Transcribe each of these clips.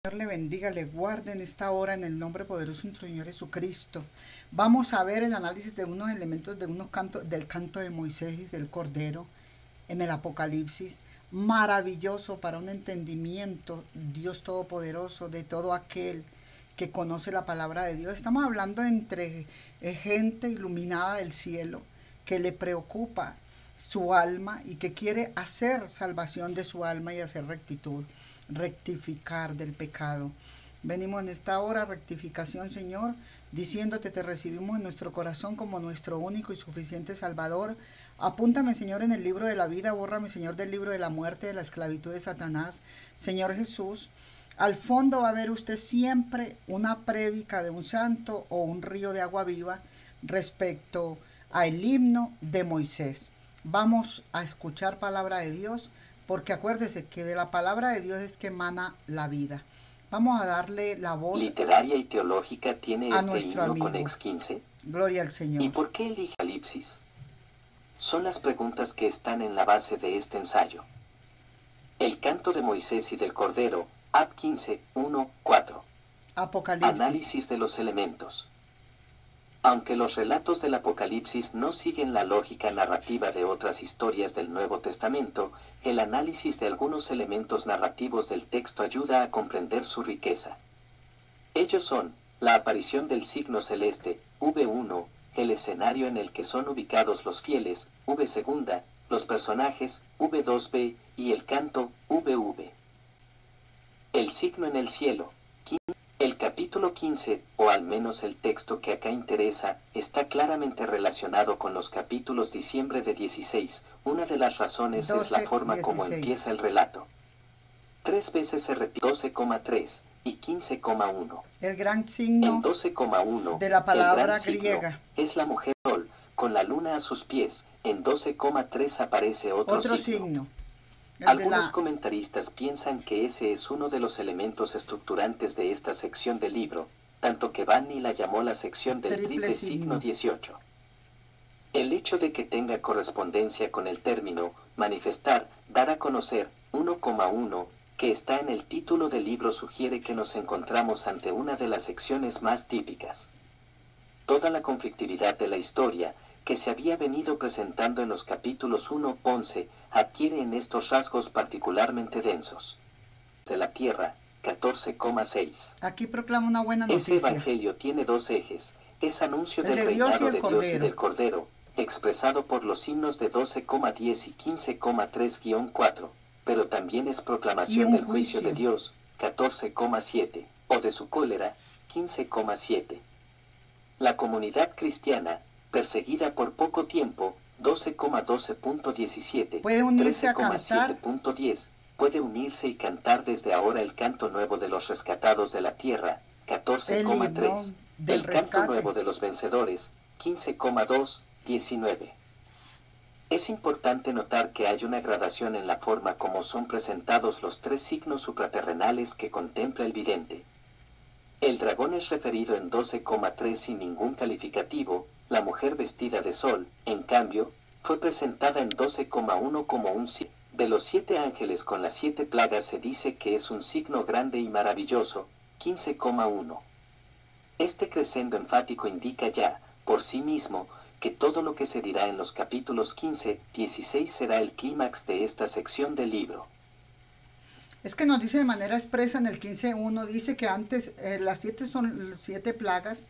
Señor le bendiga, le guarde en esta hora en el nombre poderoso de nuestro Señor Jesucristo. Vamos a ver el análisis de unos elementos de unos cantos del canto de Moisés y del Cordero en el Apocalipsis. Maravilloso para un entendimiento, Dios Todopoderoso, de todo aquel que conoce la palabra de Dios. Estamos hablando entre gente iluminada del cielo que le preocupa su alma y que quiere hacer salvación de su alma y hacer rectitud, rectificar del pecado. Venimos en esta hora, rectificación, Señor, diciéndote, te recibimos en nuestro corazón como nuestro único y suficiente Salvador. Apúntame, Señor, en el libro de la vida, bórrame, Señor, del libro de la muerte, de la esclavitud de Satanás. Señor Jesús, al fondo va a ver usted siempre una prédica de un santo o un río de agua viva respecto al himno de Moisés. Vamos a escuchar palabra de Dios, porque acuérdese que de la palabra de Dios es que emana la vida. Vamos a darle la voz literaria y teológica tiene a este nuestro himno amigo. con X15. Gloria al Señor. ¿Y por qué elige Apocalipsis? Son las preguntas que están en la base de este ensayo. El canto de Moisés y del Cordero, Ap 15, 1, 4. Apocalipsis. Análisis de los elementos. Aunque los relatos del Apocalipsis no siguen la lógica narrativa de otras historias del Nuevo Testamento, el análisis de algunos elementos narrativos del texto ayuda a comprender su riqueza. Ellos son, la aparición del signo celeste, V1, el escenario en el que son ubicados los fieles, V2, los personajes, V2b, y el canto, VV. El signo en el cielo. El capítulo 15, o al menos el texto que acá interesa, está claramente relacionado con los capítulos diciembre de 16. Una de las razones 12, es la forma 16. como empieza el relato. 3 veces se repite 12,3 y 15,1. El gran signo En 12,1 de la palabra el gran signo griega. Es la mujer sol, con la luna a sus pies. En 12,3 aparece otro signo. Algunos comentaristas piensan que ese es uno de los elementos estructurantes de esta sección del libro, tanto que Vanni la llamó la sección del triple signo 18. El hecho de que tenga correspondencia con el término manifestar, dar a conocer, 1,1, que está en el título del libro sugiere que nos encontramos ante una de las secciones más típicas. Toda la conflictividad de la historia, que se había venido presentando en los capítulos 1-11, adquiere en estos rasgos particularmente densos. De la tierra, 14,6. Aquí proclama una buena noticia. Ese evangelio tiene dos ejes, es anuncio del de reinado de Dios y del Cordero, expresado por los himnos de 12,10 y 15,3-4, pero también es proclamación del juicio de Dios, 14,7, o de su cólera, 15,7. La comunidad cristiana, perseguida por poco tiempo, 12,12.17, puede unirse a cantar, 13,7.10, puede unirse y cantar desde ahora el canto nuevo de los rescatados de la tierra, 14,3, el canto nuevo de los vencedores, 15,2, 19. Es importante notar que hay una gradación en la forma como son presentados los tres signos supraterrenales que contempla el vidente. El dragón es referido en 12,3 sin ningún calificativo. La mujer vestida de sol, en cambio, fue presentada en 12,1 como un signo. De los 7 ángeles con las 7 plagas se dice que es un signo grande y maravilloso, 15,1. Este crescendo enfático indica ya, por sí mismo, que todo lo que se dirá en los capítulos 15-16 será el clímax de esta sección del libro. Es que nos dice de manera expresa en el 15.1, dice que antes las 7 son 7 plagas,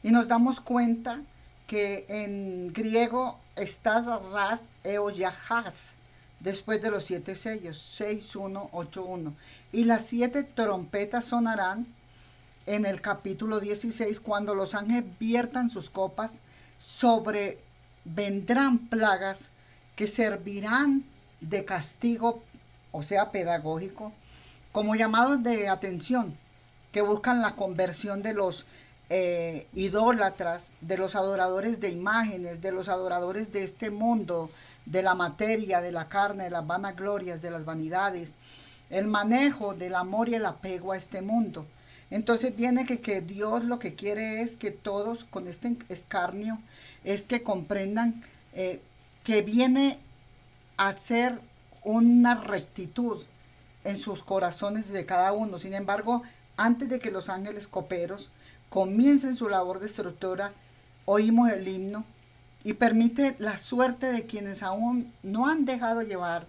y nos damos cuenta que en griego está Raz Eoyahaz, después de los 7 sellos, 6.1.8.1, y las 7 trompetas sonarán en el capítulo 16, cuando los ángeles viertan sus copas, sobrevendrán plagas que servirán de castigo, o sea, pedagógico, como llamados de atención, que buscan la conversión de los idólatras, de los adoradores de imágenes, de los adoradores de este mundo, de la materia, de la carne, de las vanaglorias, de las vanidades, el manejo del amor y el apego a este mundo. Entonces viene que Dios lo que quiere es que todos con este escarnio, es que comprendan que viene a ser una rectitud, en sus corazones de cada uno. Sin embargo, antes de que los ángeles coperos comiencen su labor destructora, oímos el himno y permite la suerte de quienes aún no han dejado llevar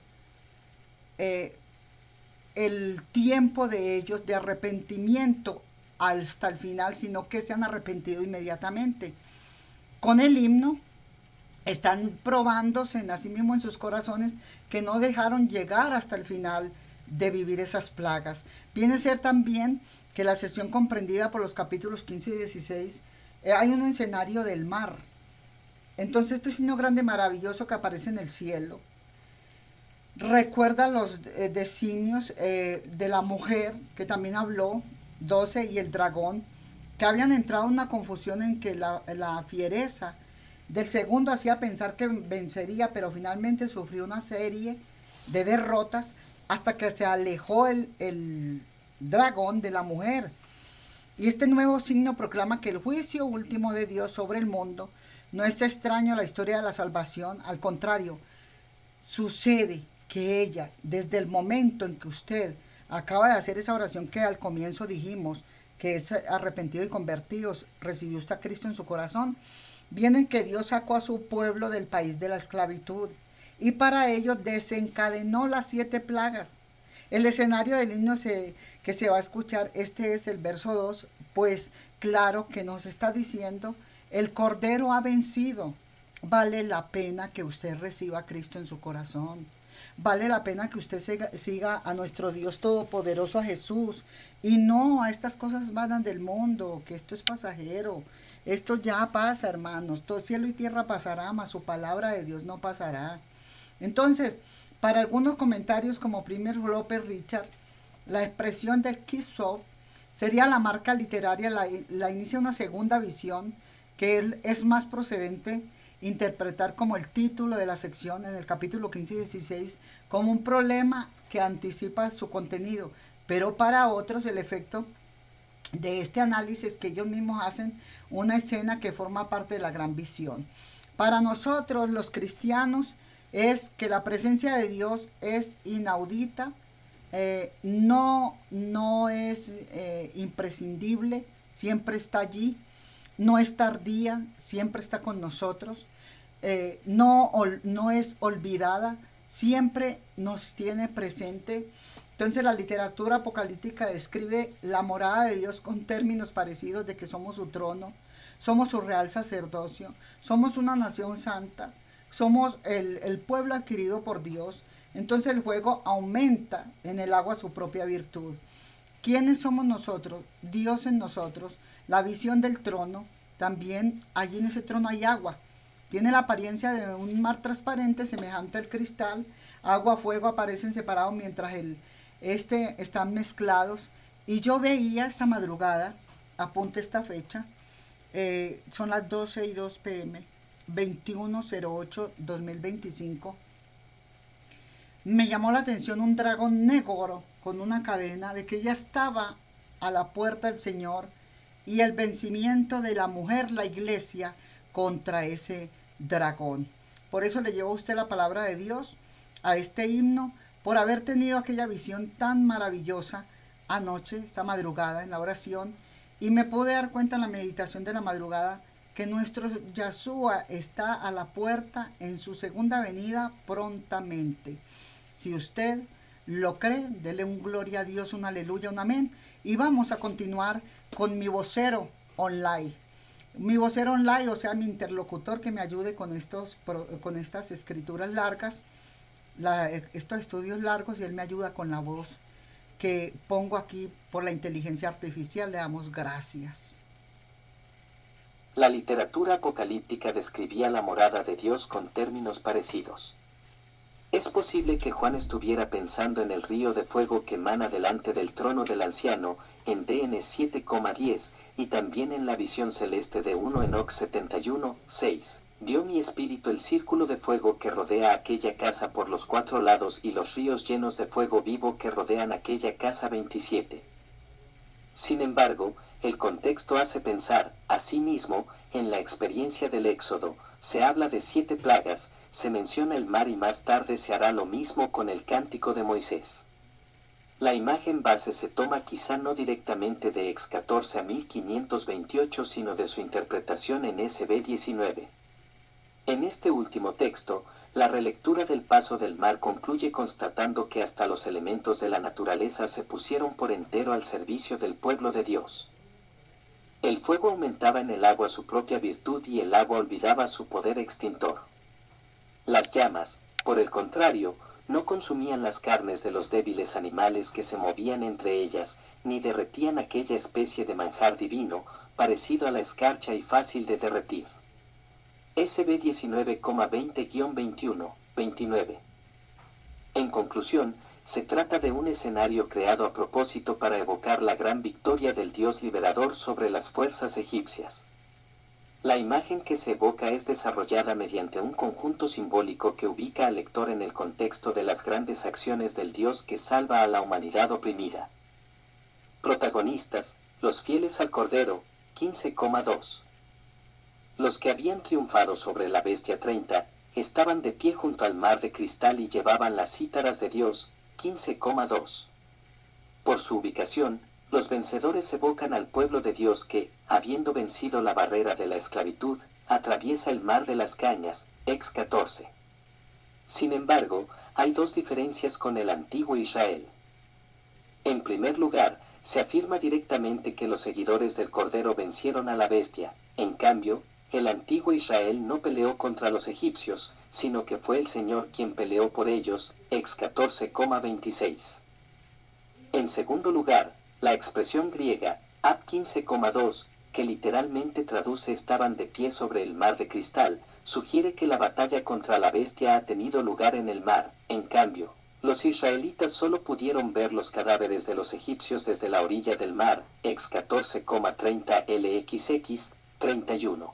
el tiempo de ellos de arrepentimiento hasta el final, sino que se han arrepentido inmediatamente. Con el himno están probándose en sí mismo en sus corazones que no dejaron llegar hasta el final de vivir esas plagas. Viene a ser también que la sesión comprendida por los capítulos 15 y 16 hay un escenario del mar. Entonces este signo grande maravilloso que aparece en el cielo recuerda los designios de la mujer que también habló, 12, y el dragón, que habían entrado en una confusión en que la fiereza del segundo hacía pensar que vencería, pero finalmente sufrió una serie de derrotas hasta que se alejó el dragón de la mujer. Y este nuevo signo proclama que el juicio último de Dios sobre el mundo no es extraño a la historia de la salvación. Al contrario, sucede que ella, desde el momento en que usted acaba de hacer esa oración que al comienzo dijimos, que es arrepentido y convertido, recibió usted a Cristo en su corazón, viene que Dios sacó a su pueblo del país de la esclavitud y para ello desencadenó las 7 plagas. El escenario del himno que se va a escuchar, este es el verso 2, pues claro que nos está diciendo, el Cordero ha vencido. Vale la pena que usted reciba a Cristo en su corazón. Vale la pena que usted siga a nuestro Dios Todopoderoso, a Jesús, y no a estas cosas vanas del mundo, que esto es pasajero. Esto ya pasa, hermanos. Todo cielo y tierra pasará, mas su palabra de Dios no pasará. Entonces, para algunos comentarios como Primer López Richard, la expresión del Kisov sería la marca literaria, la inicia una segunda visión que es más procedente interpretar como el título de la sección en el capítulo 15 y 16 como un problema que anticipa su contenido, pero para otros el efecto de este análisis que ellos mismos hacen una escena que forma parte de la gran visión. Para nosotros los cristianos es que la presencia de Dios es inaudita, no es imprescindible, siempre está allí, no es tardía, siempre está con nosotros, no es olvidada, siempre nos tiene presente. Entonces la literatura apocalíptica describe la morada de Dios con términos parecidos de que somos su trono, somos su real sacerdocio, somos una nación santa, somos el pueblo adquirido por Dios. Entonces el juego aumenta en el agua su propia virtud. ¿Quiénes somos nosotros? Dios en nosotros, la visión del trono, también allí en ese trono hay agua. Tiene la apariencia de un mar transparente semejante al cristal. Agua, fuego aparecen separados mientras están mezclados. Y yo veía esta madrugada, apunte esta fecha, son las 12:02 p.m., 21/08/2025. Me llamó la atención un dragón negro con una cadena de que ya estaba a la puerta del Señor y el vencimiento de la mujer, la iglesia, contra ese dragón. Por eso le llevo a usted la palabra de Dios a este himno, por haber tenido aquella visión tan maravillosa anoche, esta madrugada en la oración, y me pude dar cuenta en la meditación de la madrugada que nuestro Yahshua está a la puerta en su segunda venida prontamente. Si usted lo cree, dele un gloria a Dios, un aleluya, un amén. Y vamos a continuar con mi vocero online. Mi vocero online, o sea, mi interlocutor que me ayude con estas escrituras largas, estos estudios largos, y él me ayuda con la voz que pongo aquí por la inteligencia artificial. Le damos gracias. La literatura apocalíptica describía la morada de Dios con términos parecidos. Es posible que Juan estuviera pensando en el río de fuego que emana delante del trono del anciano, en DN 7,10, y también en la visión celeste de 1 Enoc 71:6. Dio mi espíritu el círculo de fuego que rodea aquella casa por los 4 lados y los ríos llenos de fuego vivo que rodean aquella casa 27. Sin embargo, el contexto hace pensar, asimismo, en la experiencia del Éxodo. Se habla de 7 plagas, se menciona el mar y más tarde se hará lo mismo con el cántico de Moisés. La imagen base se toma quizá no directamente de Ex 14 a 1528 sino de su interpretación en SB 19. En este último texto, la relectura del paso del mar concluye constatando que hasta los elementos de la naturaleza se pusieron por entero al servicio del pueblo de Dios. El fuego aumentaba en el agua su propia virtud y el agua olvidaba su poder extintor. Las llamas, por el contrario, no consumían las carnes de los débiles animales que se movían entre ellas, ni derretían aquella especie de manjar divino, parecido a la escarcha y fácil de derretir. SB 19,20-21, 29. En conclusión, se trata de un escenario creado a propósito para evocar la gran victoria del Dios liberador sobre las fuerzas egipcias. La imagen que se evoca es desarrollada mediante un conjunto simbólico que ubica al lector en el contexto de las grandes acciones del Dios que salva a la humanidad oprimida. Protagonistas, los fieles al Cordero, 15,2. Los que habían triunfado sobre la bestia 30, estaban de pie junto al mar de cristal y llevaban las cítaras de Dios, 15,2. Por su ubicación, los vencedores evocan al pueblo de Dios que, habiendo vencido la barrera de la esclavitud, atraviesa el mar de las cañas, Ex 14. Sin embargo, hay dos diferencias con el antiguo Israel. En primer lugar, se afirma directamente que los seguidores del Cordero vencieron a la bestia. En cambio, el antiguo Israel no peleó contra los egipcios, sino que fue el Señor quien peleó por ellos, Ex 14,26. En segundo lugar, la expresión griega, ab 15,2, que literalmente traduce estaban de pie sobre el mar de cristal, sugiere que la batalla contra la bestia ha tenido lugar en el mar. En cambio, los israelitas solo pudieron ver los cadáveres de los egipcios desde la orilla del mar, Ex 14,30 LXX, 31.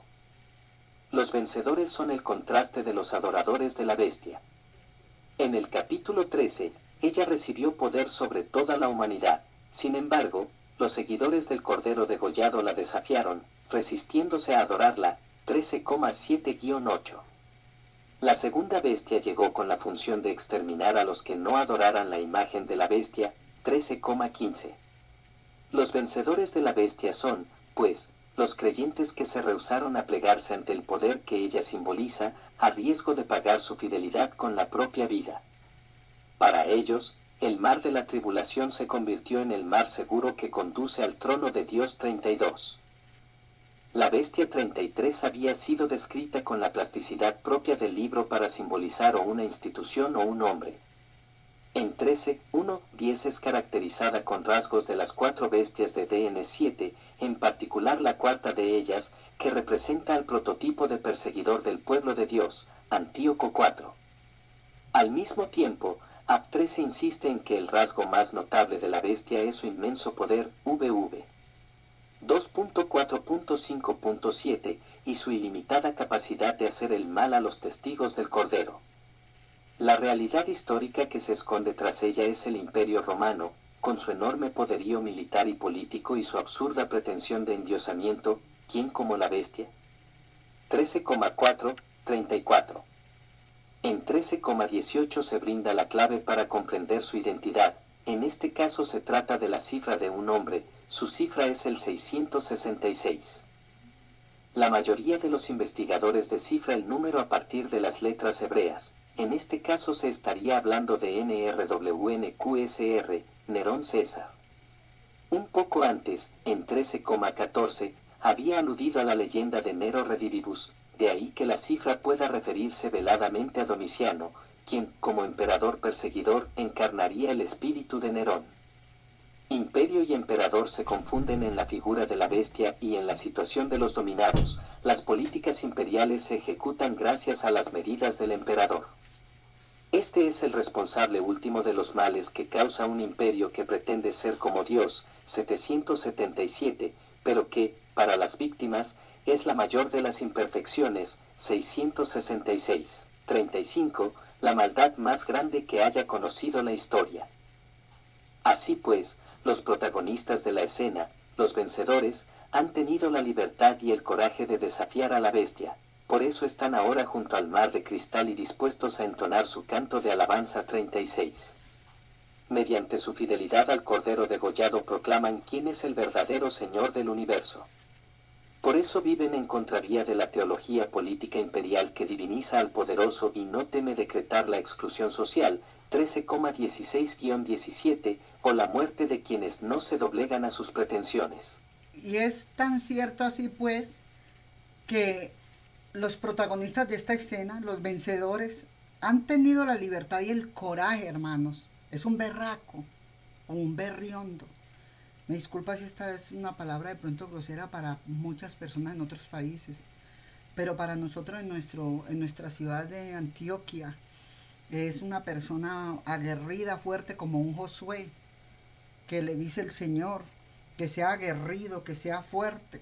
Los vencedores son el contraste de los adoradores de la bestia. En el capítulo 13, ella recibió poder sobre toda la humanidad. Sin embargo, los seguidores del Cordero degollado la desafiaron, resistiéndose a adorarla, 13,7-8. La segunda bestia llegó con la función de exterminar a los que no adoraran la imagen de la bestia, 13,15. Los vencedores de la bestia son, pues, los creyentes que se rehusaron a plegarse ante el poder que ella simboliza, a riesgo de pagar su fidelidad con la propia vida. Para ellos, el mar de la tribulación se convirtió en el mar seguro que conduce al trono de Dios 32. La bestia 33 había sido descrita con la plasticidad propia del libro para simbolizar o una institución o un hombre. En 13:1-10 es caracterizada con rasgos de las cuatro bestias de DN7, en particular la cuarta de ellas, que representa al prototipo de perseguidor del pueblo de Dios, Antíoco IV. Al mismo tiempo, Ab 13 insiste en que el rasgo más notable de la bestia es su inmenso poder, VV. 2.4.5.7, y su ilimitada capacidad de hacer el mal a los testigos del Cordero. La realidad histórica que se esconde tras ella es el Imperio Romano, con su enorme poderío militar y político y su absurda pretensión de endiosamiento, ¿quién como la bestia? 13,4-34. En 13,18 se brinda la clave para comprender su identidad. En este caso se trata de la cifra de un hombre, su cifra es el 666. La mayoría de los investigadores descifra el número a partir de las letras hebreas. En este caso se estaría hablando de NRWNQSR, Nerón César. Un poco antes, en 13,14, había aludido a la leyenda de Nero Redivivus, de ahí que la cifra pueda referirse veladamente a Domiciano, quien, como emperador perseguidor, encarnaría el espíritu de Nerón. Imperio y emperador se confunden en la figura de la bestia y en la situación de los dominados. Las políticas imperiales se ejecutan gracias a las medidas del emperador. Este es el responsable último de los males que causa un imperio que pretende ser como Dios, 777, pero que, para las víctimas, es la mayor de las imperfecciones, 666. 35, la maldad más grande que haya conocido la historia. Así pues, los protagonistas de la escena, los vencedores, han tenido la libertad y el coraje de desafiar a la bestia. Por eso están ahora junto al mar de cristal y dispuestos a entonar su canto de alabanza 36. mediante su fidelidad al Cordero degollado proclaman quién es el verdadero Señor del universo. Por eso viven en contravía de la teología política imperial que diviniza al poderoso y no teme decretar la exclusión social, 13,16-17, o la muerte de quienes no se doblegan a sus pretensiones. Y es tan cierto así pues, que los protagonistas de esta escena, los vencedores, han tenido la libertad y el coraje, hermanos. Es un berraco, o un berriondo. Me disculpa si esta es una palabra de pronto grosera para muchas personas en otros países, pero para nosotros en nuestra ciudad de Antioquia es una persona aguerrida, fuerte, como un Josué, que le dice el Señor, que sea aguerrido, que sea fuerte,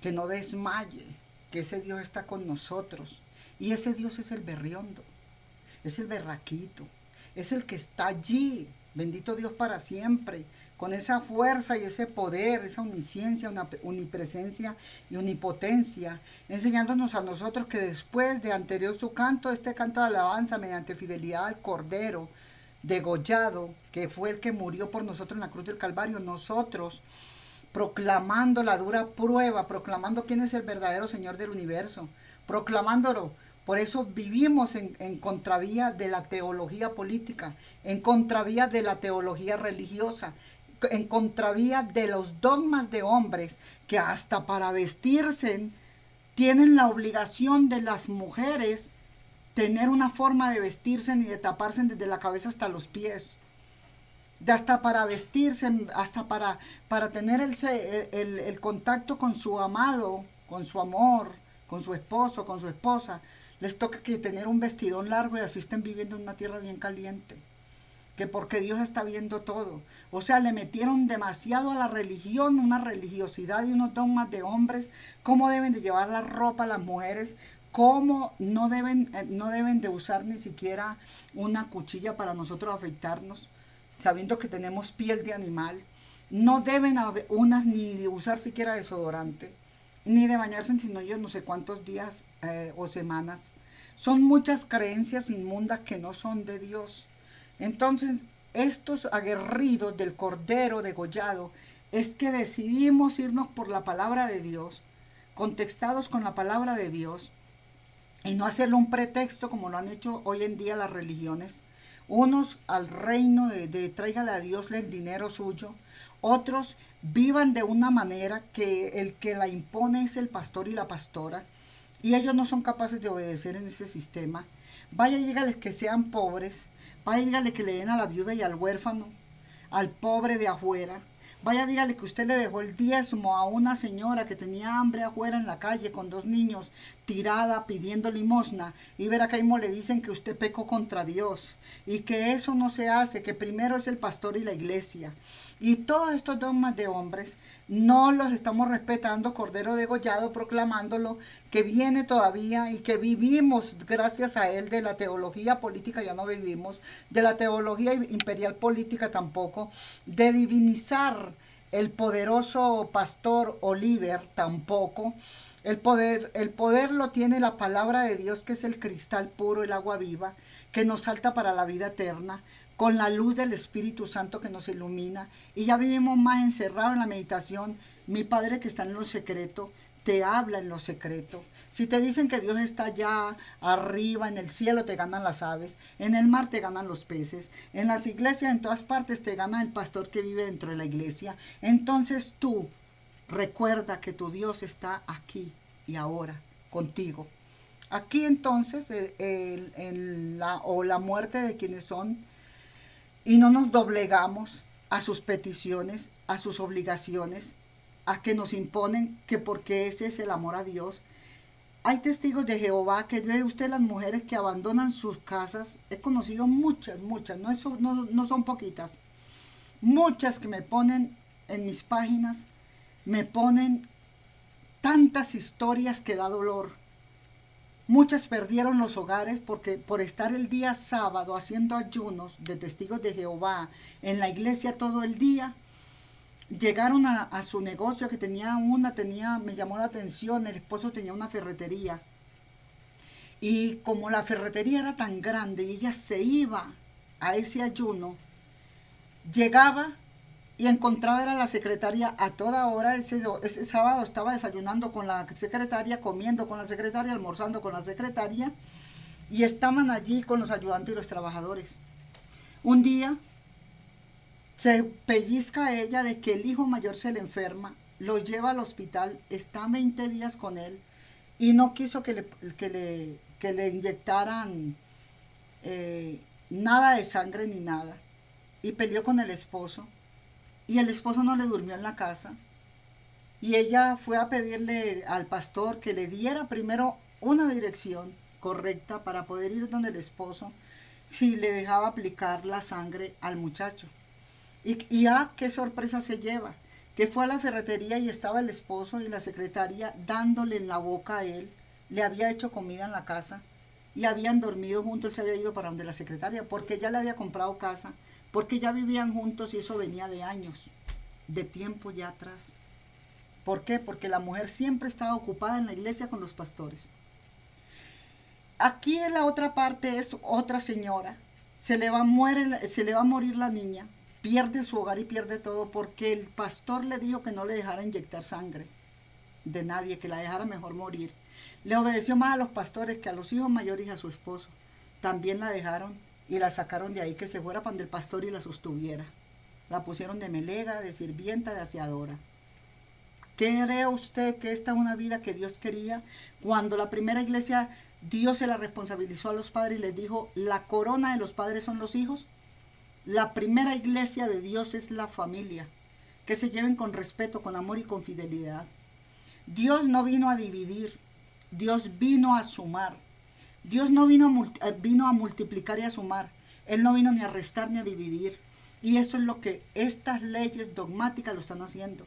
que no desmaye, que ese Dios está con nosotros. Y ese Dios es el berriondo, es el berraquito, es el que está allí, bendito Dios para siempre, con esa fuerza y ese poder, esa omnisciencia, una omnipresencia y omnipotencia, enseñándonos a nosotros que después de anterior su canto, este canto de alabanza mediante fidelidad al Cordero degollado, que fue el que murió por nosotros en la cruz del Calvario, nosotros proclamando la dura prueba, proclamando quién es el verdadero Señor del universo, proclamándolo. Por eso vivimos en contravía de la teología política, en contravía de la teología religiosa, en contravía de los dogmas de hombres que hasta para vestirse tienen la obligación de las mujeres tener una forma de vestirse y de taparse desde la cabeza hasta los pies. De hasta para vestirse, hasta para tener el contacto con su amado, con su amor, con su esposo, con su esposa, les toca que tener un vestidón largo y así estén viviendo en una tierra bien caliente. Que porque Dios está viendo todo. O sea, le metieron demasiado a la religión, una religiosidad y unos dogmas de hombres, cómo deben de llevar la ropa las mujeres, cómo no deben de usar ni siquiera una cuchilla para nosotros afeitarnos, sabiendo que tenemos piel de animal. No deben unas ni de usar siquiera desodorante, ni de bañarse sino yo no sé cuántos días o semanas. Son muchas creencias inmundas que no son de Dios. Entonces, estos aguerridos del Cordero degollado es que decidimos irnos por la palabra de Dios, contextados con la palabra de Dios, y no hacerlo un pretexto como lo han hecho hoy en día las religiones. Unos al reino de tráigale a Dios el dinero suyo, otros vivan de una manera que el que la impone es el pastor y la pastora, y ellos no son capaces de obedecer en ese sistema. Vaya y dígales que sean pobres, vaya y dígale que le den a la viuda y al huérfano, al pobre de afuera. Vaya, dígale que usted le dejó el diezmo a una señora que tenía hambre afuera en la calle con 2 niños, tirada pidiendo limosna, y verá que ahí le dicen que usted pecó contra Dios y que eso no se hace, que primero es el pastor y la iglesia. Y todos estos dogmas de hombres no los estamos respetando, Cordero degollado proclamándolo, que viene todavía y que vivimos gracias a él. De la teología política ya no vivimos, de la teología imperial política tampoco, de divinizar el poderoso pastor o líder tampoco. El poder lo tiene la palabra de Dios, que es el cristal puro, el agua viva, que nos salta para la vida eterna, con la luz del Espíritu Santo que nos ilumina, y ya vivimos más encerrados en la meditación. Mi Padre que está en lo secreto, te habla en lo secreto. Si te dicen que Dios está allá arriba, en el cielo te ganan las aves, en el mar te ganan los peces, en las iglesias, en todas partes te gana el pastor que vive dentro de la iglesia. Entonces tú recuerda que tu Dios está aquí y ahora contigo. Aquí entonces la muerte de quienes son, y no nos doblegamos a sus peticiones, a sus obligaciones, a que nos imponen, que porque ese es el amor a Dios. Hay testigos de Jehová que ve usted las mujeres que abandonan sus casas. He conocido muchas, no son poquitas. Muchas que me ponen en mis páginas, me ponen tantas historias que da dolor. Muchas perdieron los hogares porque por estar el día sábado haciendo ayunos de testigos de Jehová en la iglesia todo el día, llegaron a su negocio que me llamó la atención, el esposo tenía una ferretería. Y como la ferretería era tan grande y ella se iba a ese ayuno, llegaba y encontraba a la secretaria a toda hora. Ese sábado estaba desayunando con la secretaria, comiendo con la secretaria, almorzando con la secretaria, y estaban allí con los ayudantes y los trabajadores. Un día se pellizca a ella de que el hijo mayor se le enferma, lo lleva al hospital, está 20 días con él y no quiso que le inyectaran nada de sangre ni nada, y peleó con el esposo, y el esposo no le durmió en la casa, y ella fue a pedirle al pastor que le diera primero una dirección correcta para poder ir donde el esposo, si le dejaba aplicar la sangre al muchacho. Y qué sorpresa se lleva, que fue a la ferretería y estaba el esposo y la secretaria dándole en la boca a él. Le había hecho comida en la casa y habían dormido juntos. Él se había ido para donde la secretaria porque ya le había comprado casa, porque ya vivían juntos, y eso venía de años, de tiempo ya atrás. ¿Por qué? Porque la mujer siempre estaba ocupada en la iglesia con los pastores. Aquí en la otra parte es otra señora, se le va a morir la niña, pierde su hogar y pierde todo porque el pastor le dijo que no le dejara inyectar sangre de nadie, que la dejara mejor morir. Le obedeció más a los pastores que a los hijos mayores y a su esposo. También la dejaron y la sacaron de ahí, que se fuera para el pastor y la sostuviera. La pusieron de melega, de sirvienta, de aseadora. ¿Cree usted que esta es una vida que Dios quería? Cuando la primera iglesia, Dios se la responsabilizó a los padres y les dijo, la corona de los padres son los hijos. La primera iglesia de Dios es la familia, que se lleven con respeto, con amor y con fidelidad. Dios no vino a dividir, Dios vino a sumar. Dios no vino a multiplicar y a sumar. Él no vino ni a restar ni a dividir. Y eso es lo que estas leyes dogmáticas lo están haciendo.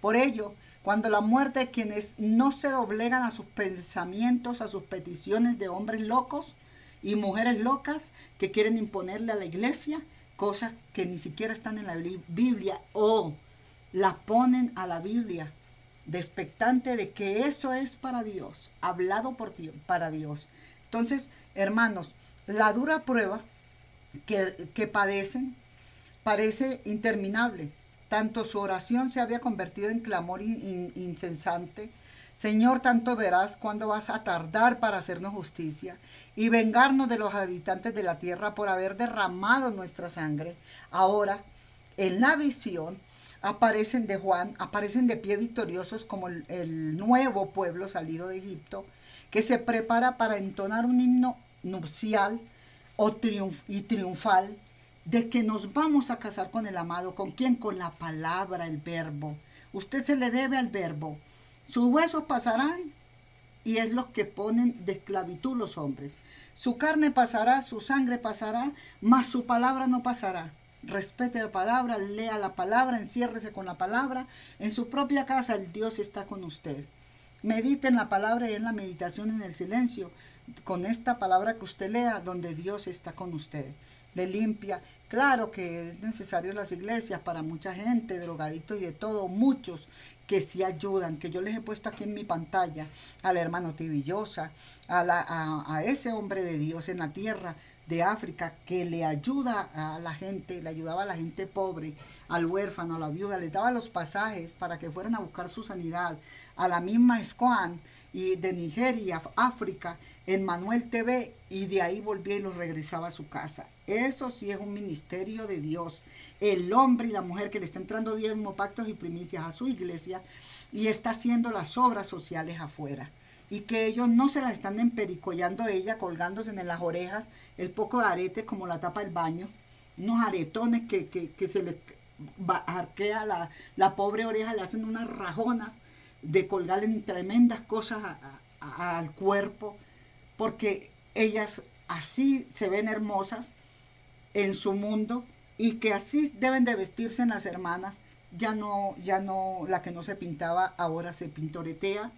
Por ello, cuando la muerte de quienes no se doblegan a sus pensamientos, a sus peticiones de hombres locos y mujeres locas que quieren imponerle a la iglesia cosas que ni siquiera están en la Biblia, o las ponen a la Biblia de expectante de que eso es para Dios, hablado por Dios, para Dios. Entonces, hermanos, la dura prueba que padecen parece interminable. Tanto su oración se había convertido en clamor incesante. Señor, tanto verás cuándo vas a tardar para hacernos justicia y vengarnos de los habitantes de la tierra por haber derramado nuestra sangre. Ahora, en la visión, aparecen de Juan, aparecen de pie victoriosos como el nuevo pueblo salido de Egipto, que se prepara para entonar un himno nupcial y triunfal de que nos vamos a casar con el amado. ¿Con quién? Con la palabra, el verbo. Usted se le debe al verbo. Sus huesos pasarán, y es lo que ponen de esclavitud los hombres. Su carne pasará, su sangre pasará, mas su palabra no pasará. Respete la palabra, lea la palabra, enciérrese con la palabra. En su propia casa el Dios está con usted. Medite en la palabra y en la meditación en el silencio, con esta palabra que usted lea, donde Dios está con usted. Le limpia. Claro que es necesario las iglesias para mucha gente, drogadictos y de todo, muchos que sí ayudan, que yo les he puesto aquí en mi pantalla, al hermano Tibillosa, a ese hombre de Dios en la tierra de África, que le ayuda a la gente, le ayudaba a la gente pobre, al huérfano, a la viuda, les daba los pasajes para que fueran a buscar su sanidad, a la misma Escoan y de Nigeria, África, en Manuel TV, y de ahí volvía y los regresaba a su casa. Eso sí es un ministerio de Dios. El hombre y la mujer que le está entrando diezmos, pactos y primicias a su iglesia y está haciendo las obras sociales afuera. Y que ellos no se las están empericollando ella, colgándose en las orejas el poco de arete como la tapa del baño, unos aretones que se le arquea la pobre oreja, le hacen unas rajonas de colgarle tremendas cosas al cuerpo, porque ellas así se ven hermosas en su mundo, y que así deben de vestirse en las hermanas. Ya no, la que no se pintaba ahora se pintoretea,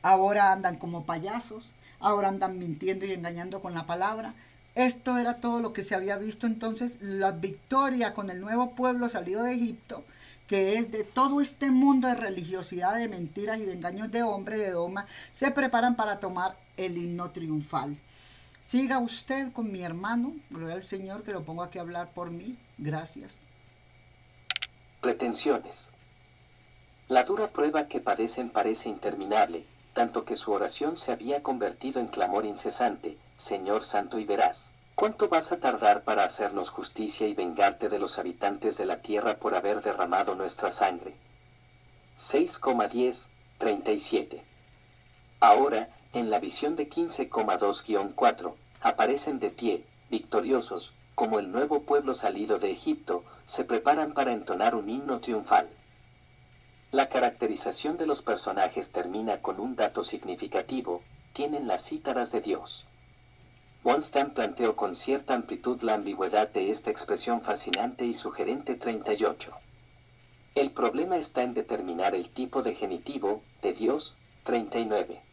ahora andan como payasos, ahora andan mintiendo y engañando con la palabra. Esto era todo lo que se había visto. Entonces la victoria con el nuevo pueblo salido de Egipto, que es de todo este mundo de religiosidad, de mentiras y de engaños de hombre, de dogma, se preparan para tomar el himno triunfal. Siga usted con mi hermano, gloria al Señor, que lo pongo aquí a hablar por mí. Gracias. Pretensiones. La dura prueba que padecen parece interminable, tanto que su oración se había convertido en clamor incesante: Señor santo y veraz, ¿cuánto vas a tardar para hacernos justicia y vengarte de los habitantes de la tierra por haber derramado nuestra sangre? 6,10-37. Ahora, en la visión de 15,2-4, aparecen de pie, victoriosos, como el nuevo pueblo salido de Egipto, se preparan para entonar un himno triunfal. La caracterización de los personajes termina con un dato significativo: tienen las cítaras de Dios. Wonstam planteó con cierta amplitud la ambigüedad de esta expresión fascinante y sugerente 38. El problema está en determinar el tipo de genitivo de Dios, 39.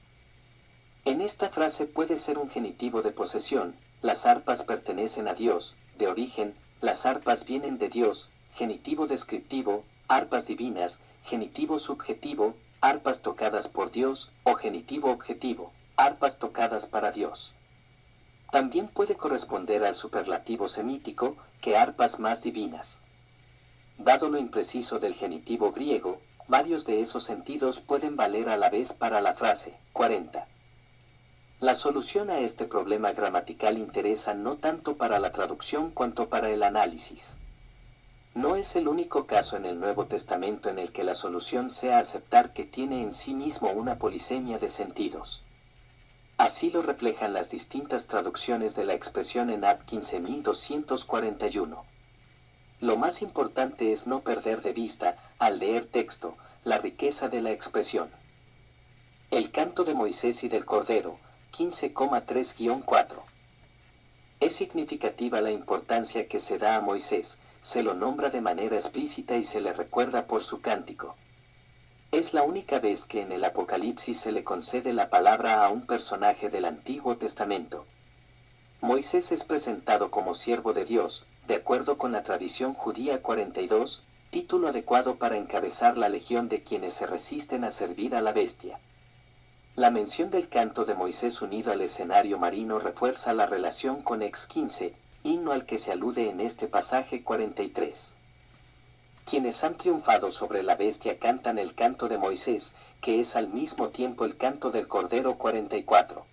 En esta frase puede ser un genitivo de posesión: las arpas pertenecen a Dios; de origen, las arpas vienen de Dios; genitivo descriptivo, arpas divinas; genitivo subjetivo, arpas tocadas por Dios; o genitivo objetivo, arpas tocadas para Dios. También puede corresponder al superlativo semítico, que arpas más divinas. Dado lo impreciso del genitivo griego, varios de esos sentidos pueden valer a la vez para la frase 40. La solución a este problema gramatical interesa no tanto para la traducción cuanto para el análisis. No es el único caso en el Nuevo Testamento en el que la solución sea aceptar que tiene en sí mismo una polisemia de sentidos. Así lo reflejan las distintas traducciones de la expresión en AB 15241. Lo más importante es no perder de vista, al leer texto, la riqueza de la expresión. El canto de Moisés y del Cordero, 15,3-4. Es significativa la importancia que se da a Moisés, se lo nombra de manera explícita y se le recuerda por su cántico. Es la única vez que en el Apocalipsis se le concede la palabra a un personaje del Antiguo Testamento. Moisés es presentado como siervo de Dios, de acuerdo con la tradición judía 42, título adecuado para encabezar la legión de quienes se resisten a servir a la bestia. La mención del canto de Moisés unido al escenario marino refuerza la relación con Ex 15, himno al que se alude en este pasaje 43. Quienes han triunfado sobre la bestia cantan el canto de Moisés, que es al mismo tiempo el canto del Cordero 44.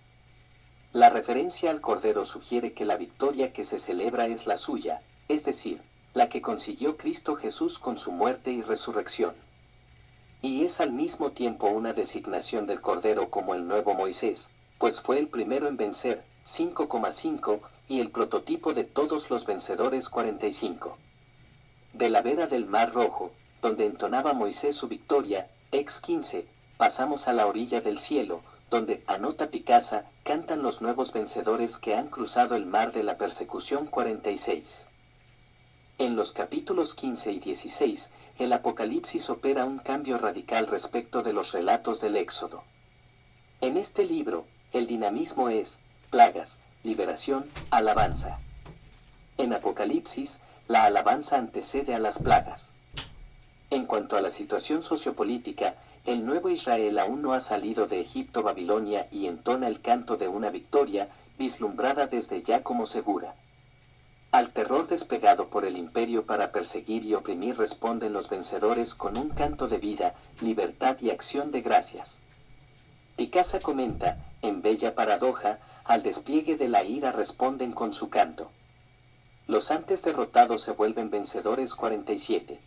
La referencia al Cordero sugiere que la victoria que se celebra es la suya, es decir, la que consiguió Cristo Jesús con su muerte y resurrección. Y es al mismo tiempo una designación del Cordero como el nuevo Moisés, pues fue el primero en vencer, 5,5, y el prototipo de todos los vencedores 45. De la vera del Mar Rojo, donde entonaba Moisés su victoria, Ex 15, pasamos a la orilla del cielo, donde, anota Picasa, cantan los nuevos vencedores que han cruzado el mar de la persecución 46. En los capítulos 15 y 16, el Apocalipsis opera un cambio radical respecto de los relatos del Éxodo. En este libro, el dinamismo es plagas, liberación, alabanza. En Apocalipsis, la alabanza antecede a las plagas. En cuanto a la situación sociopolítica, el nuevo Israel aún no ha salido de Egipto-Babilonia y entona el canto de una victoria, vislumbrada desde ya como segura. Al terror desplegado por el imperio para perseguir y oprimir responden los vencedores con un canto de vida, libertad y acción de gracias. Picasa comenta, en bella paradoja, al despliegue de la ira responden con su canto. Los antes derrotados se vuelven vencedores 47.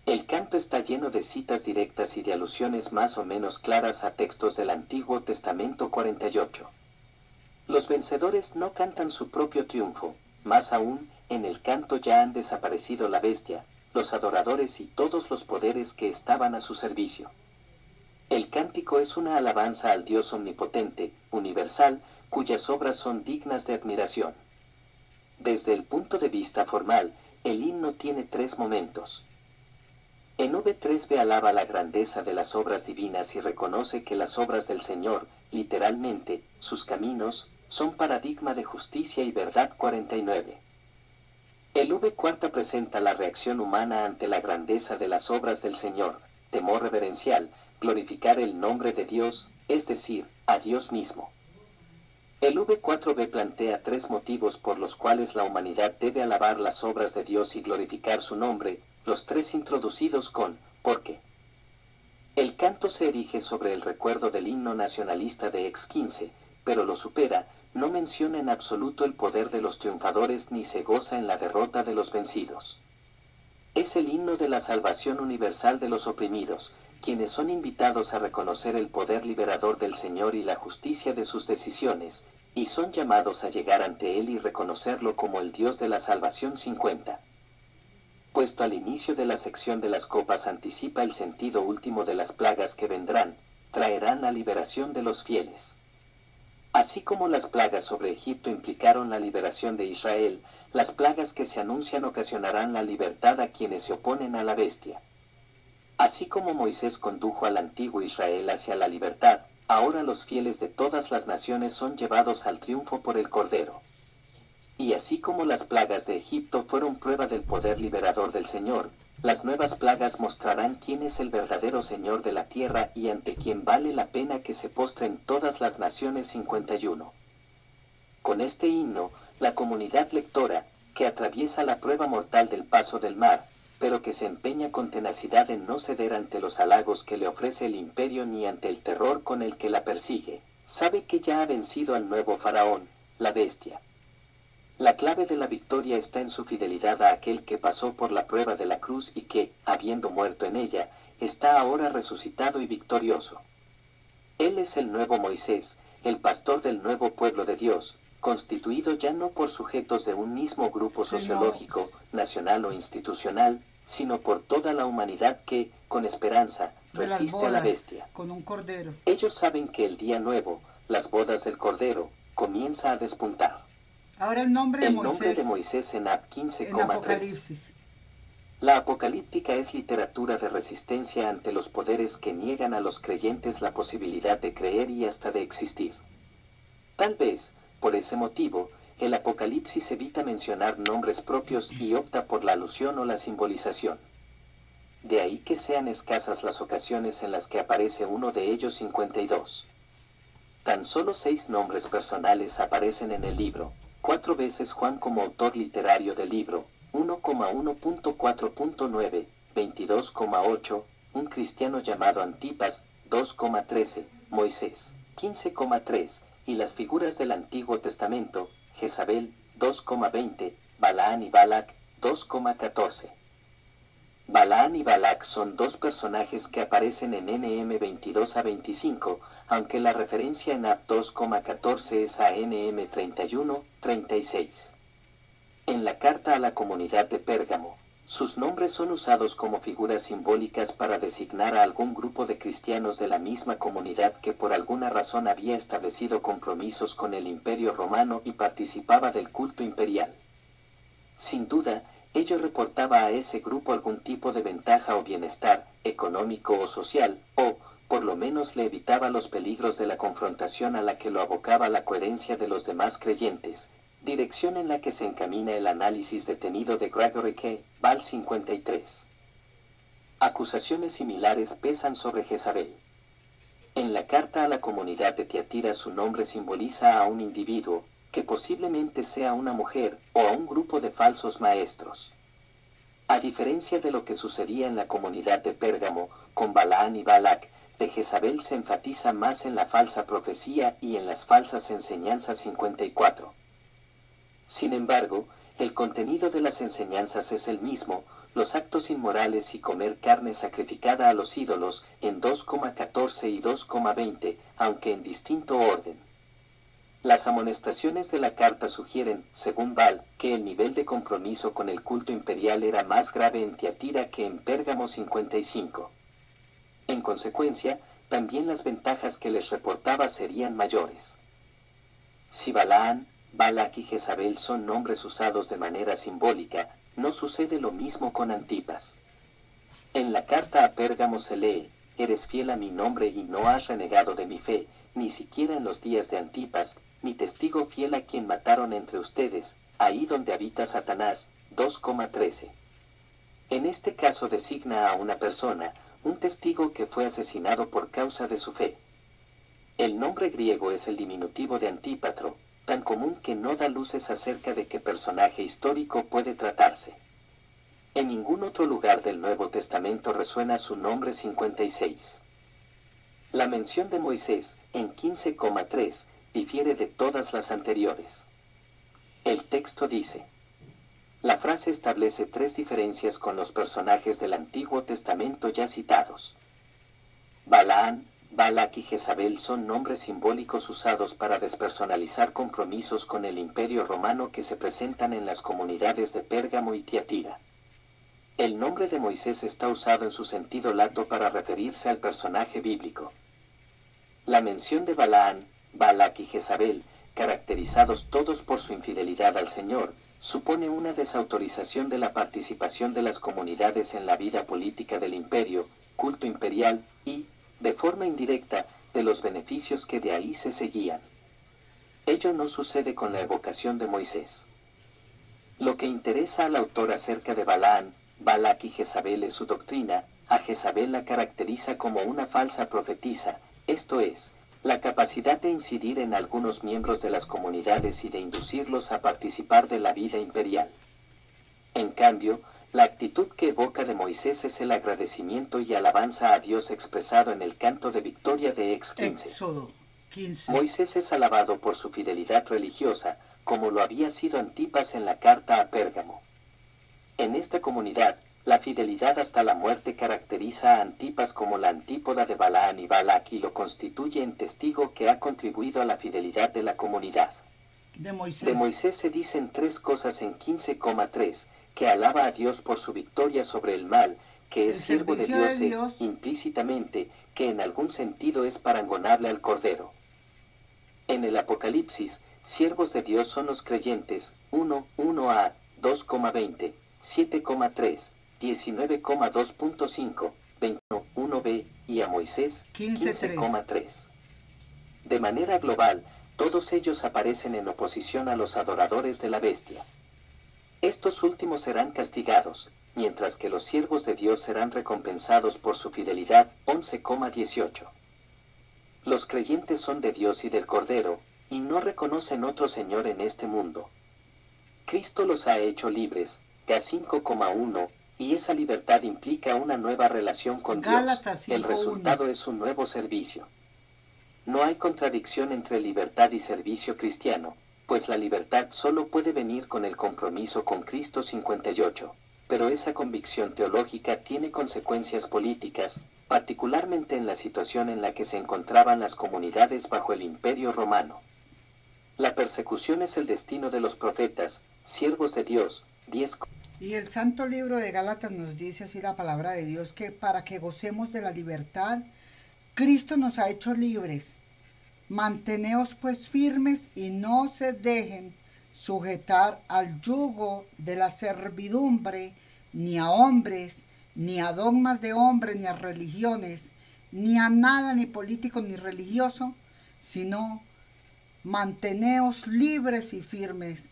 El canto está lleno de citas directas y de alusiones más o menos claras a textos del Antiguo Testamento 48. Los vencedores no cantan su propio triunfo, más aún, en el canto ya han desaparecido la bestia, los adoradores y todos los poderes que estaban a su servicio. El cántico es una alabanza al Dios omnipotente, universal, cuyas obras son dignas de admiración. Desde el punto de vista formal, el himno tiene tres momentos. En V3b alaba la grandeza de las obras divinas y reconoce que las obras del Señor, literalmente, sus caminos, son paradigma de justicia y verdad 49. El V4 presenta la reacción humana ante la grandeza de las obras del Señor, temor reverencial, glorificar el nombre de Dios, es decir, a Dios mismo. El V4b plantea 3 motivos por los cuales la humanidad debe alabar las obras de Dios y glorificar su nombre, los 3 introducidos con ¿por qué? El canto se erige sobre el recuerdo del himno nacionalista de X-15, pero lo supera, no menciona en absoluto el poder de los triunfadores ni se goza en la derrota de los vencidos. Es el himno de la salvación universal de los oprimidos, quienes son invitados a reconocer el poder liberador del Señor y la justicia de sus decisiones, y son llamados a llegar ante Él y reconocerlo como el Dios de la salvación 50. Puesto al inicio de la sección de las copas anticipa el sentido último de las plagas que vendrán, traerán la liberación de los fieles. Así como las plagas sobre Egipto implicaron la liberación de Israel, las plagas que se anuncian ocasionarán la libertad a quienes se oponen a la bestia. Así como Moisés condujo al antiguo Israel hacia la libertad, ahora los fieles de todas las naciones son llevados al triunfo por el Cordero. Y así como las plagas de Egipto fueron prueba del poder liberador del Señor, las nuevas plagas mostrarán quién es el verdadero Señor de la tierra y ante quién vale la pena que se postren todas las naciones 51. Con este himno, la comunidad lectora, que atraviesa la prueba mortal del paso del mar, pero que se empeña con tenacidad en no ceder ante los halagos que le ofrece el imperio ni ante el terror con el que la persigue, sabe que ya ha vencido al nuevo faraón, la bestia. La clave de la victoria está en su fidelidad a aquel que pasó por la prueba de la cruz y que, habiendo muerto en ella, está ahora resucitado y victorioso. Él es el nuevo Moisés, el pastor del nuevo pueblo de Dios, constituido ya no por sujetos de un mismo grupo sociológico, nacional o institucional, sino por toda la humanidad que, con esperanza, resiste a la bestia. Con un cordero. Ellos saben que el día nuevo, las bodas del Cordero, comienza a despuntar. Ahora el nombre de Moisés en Ab 15,3. La apocalíptica es literatura de resistencia ante los poderes que niegan a los creyentes la posibilidad de creer y hasta de existir. Tal vez, por ese motivo, el Apocalipsis evita mencionar nombres propios y opta por la alusión o la simbolización. De ahí que sean escasas las ocasiones en las que aparece uno de ellos 52. Tan solo 6 nombres personales aparecen en el libro. 4 veces Juan como autor literario del libro, 1,1.4.9, 22,8, un cristiano llamado Antipas, 2,13, Moisés, 15,3, y las figuras del Antiguo Testamento, Jezabel, 2,20, Balaán y Balac, 2,14. Balaán y Balac son 2 personajes que aparecen en NM 22 a 25, aunque la referencia en Ab 2,14 es a NM 31, 36. En la carta a la comunidad de Pérgamo, sus nombres son usados como figuras simbólicas para designar a algún grupo de cristianos de la misma comunidad que por alguna razón había establecido compromisos con el Imperio Romano y participaba del culto imperial. Sin duda, ello reportaba a ese grupo algún tipo de ventaja o bienestar, económico o social, o, por lo menos le evitaba los peligros de la confrontación a la que lo abocaba la coherencia de los demás creyentes, dirección en la que se encamina el análisis detenido de Gregory K. Val 53. Acusaciones similares pesan sobre Jezabel. En la carta a la comunidad de Tiatira su nombre simboliza a un individuo, que posiblemente sea una mujer, o a un grupo de falsos maestros. A diferencia de lo que sucedía en la comunidad de Pérgamo, con Balaán y Balac, de Jezabel se enfatiza más en la falsa profecía y en las falsas enseñanzas 54. Sin embargo, el contenido de las enseñanzas es el mismo, los actos inmorales y comer carne sacrificada a los ídolos, en 2,14 y 2,20, aunque en distinto orden. Las amonestaciones de la carta sugieren, según Val, que el nivel de compromiso con el culto imperial era más grave en Tiatira que en Pérgamo 55. En consecuencia, también las ventajas que les reportaba serían mayores. Si Balaán, Balac y Jezabel son nombres usados de manera simbólica, no sucede lo mismo con Antipas. En la carta a Pérgamo se lee, eres fiel a mi nombre y no has renegado de mi fe, ni siquiera en los días de Antipas, mi testigo fiel a quien mataron entre ustedes, ahí donde habita Satanás, 2,13. En este caso designa a una persona, un testigo que fue asesinado por causa de su fe. El nombre griego es el diminutivo de Antípatro, tan común que no da luces acerca de qué personaje histórico puede tratarse. En ningún otro lugar del Nuevo Testamento resuena su nombre 56. La mención de Moisés, en 15,3, difiere de todas las anteriores. El texto dice: la frase establece 3 diferencias con los personajes del Antiguo Testamento ya citados. Balaán, Balac y Jezabel son nombres simbólicos usados para despersonalizar compromisos con el Imperio Romano que se presentan en las comunidades de Pérgamo y Tiatira. El nombre de Moisés está usado en su sentido lato para referirse al personaje bíblico. La mención de Balaán, Balac y Jezabel, caracterizados todos por su infidelidad al Señor, supone una desautorización de la participación de las comunidades en la vida política del imperio, culto imperial y, de forma indirecta, de los beneficios que de ahí se seguían. Ello no sucede con la evocación de Moisés. Lo que interesa al autor acerca de Balaán, Balac y Jezabel es su doctrina. A Jezabel la caracteriza como una falsa profetisa, esto es, la capacidad de incidir en algunos miembros de las comunidades y de inducirlos a participar de la vida imperial. En cambio, la actitud que evoca de Moisés es el agradecimiento y alabanza a Dios expresado en el canto de victoria de Éxodo 15. Moisés es alabado por su fidelidad religiosa, como lo había sido Antipas en la carta a Pérgamo. En esta comunidad, la fidelidad hasta la muerte caracteriza a Antipas como la antípoda de Balaán y Balac y lo constituye en testigo que ha contribuido a la fidelidad de la comunidad. De Moisés se dicen 3 cosas en 15,3, que alaba a Dios por su victoria sobre el mal, que es siervo de Dios e, implícitamente, que en algún sentido es parangonable al Cordero. En el Apocalipsis, siervos de Dios son los creyentes, 1:1a, 2,20, 7,3, 19,2.5, 21:1b, y a Moisés, 15,3. De manera global, todos ellos aparecen en oposición a los adoradores de la bestia. Estos últimos serán castigados, mientras que los siervos de Dios serán recompensados por su fidelidad, 11,18. Los creyentes son de Dios y del Cordero, y no reconocen otro Señor en este mundo. Cristo los ha hecho libres, K5,1, y esa libertad implica una nueva relación con Dios. El resultado es un nuevo servicio. No hay contradicción entre libertad y servicio cristiano, pues la libertad solo puede venir con el compromiso con Cristo 58, pero esa convicción teológica tiene consecuencias políticas, particularmente en la situación en la que se encontraban las comunidades bajo el Imperio Romano. La persecución es el destino de los profetas, siervos de Dios, 10. Y el Santo Libro de Gálatas nos dice así la palabra de Dios, que para que gocemos de la libertad, Cristo nos ha hecho libres. Manteneos pues firmes y no se dejen sujetar al yugo de la servidumbre, ni a hombres, ni a dogmas de hombres, ni a religiones, ni a nada, ni político, ni religioso, sino manteneos libres y firmes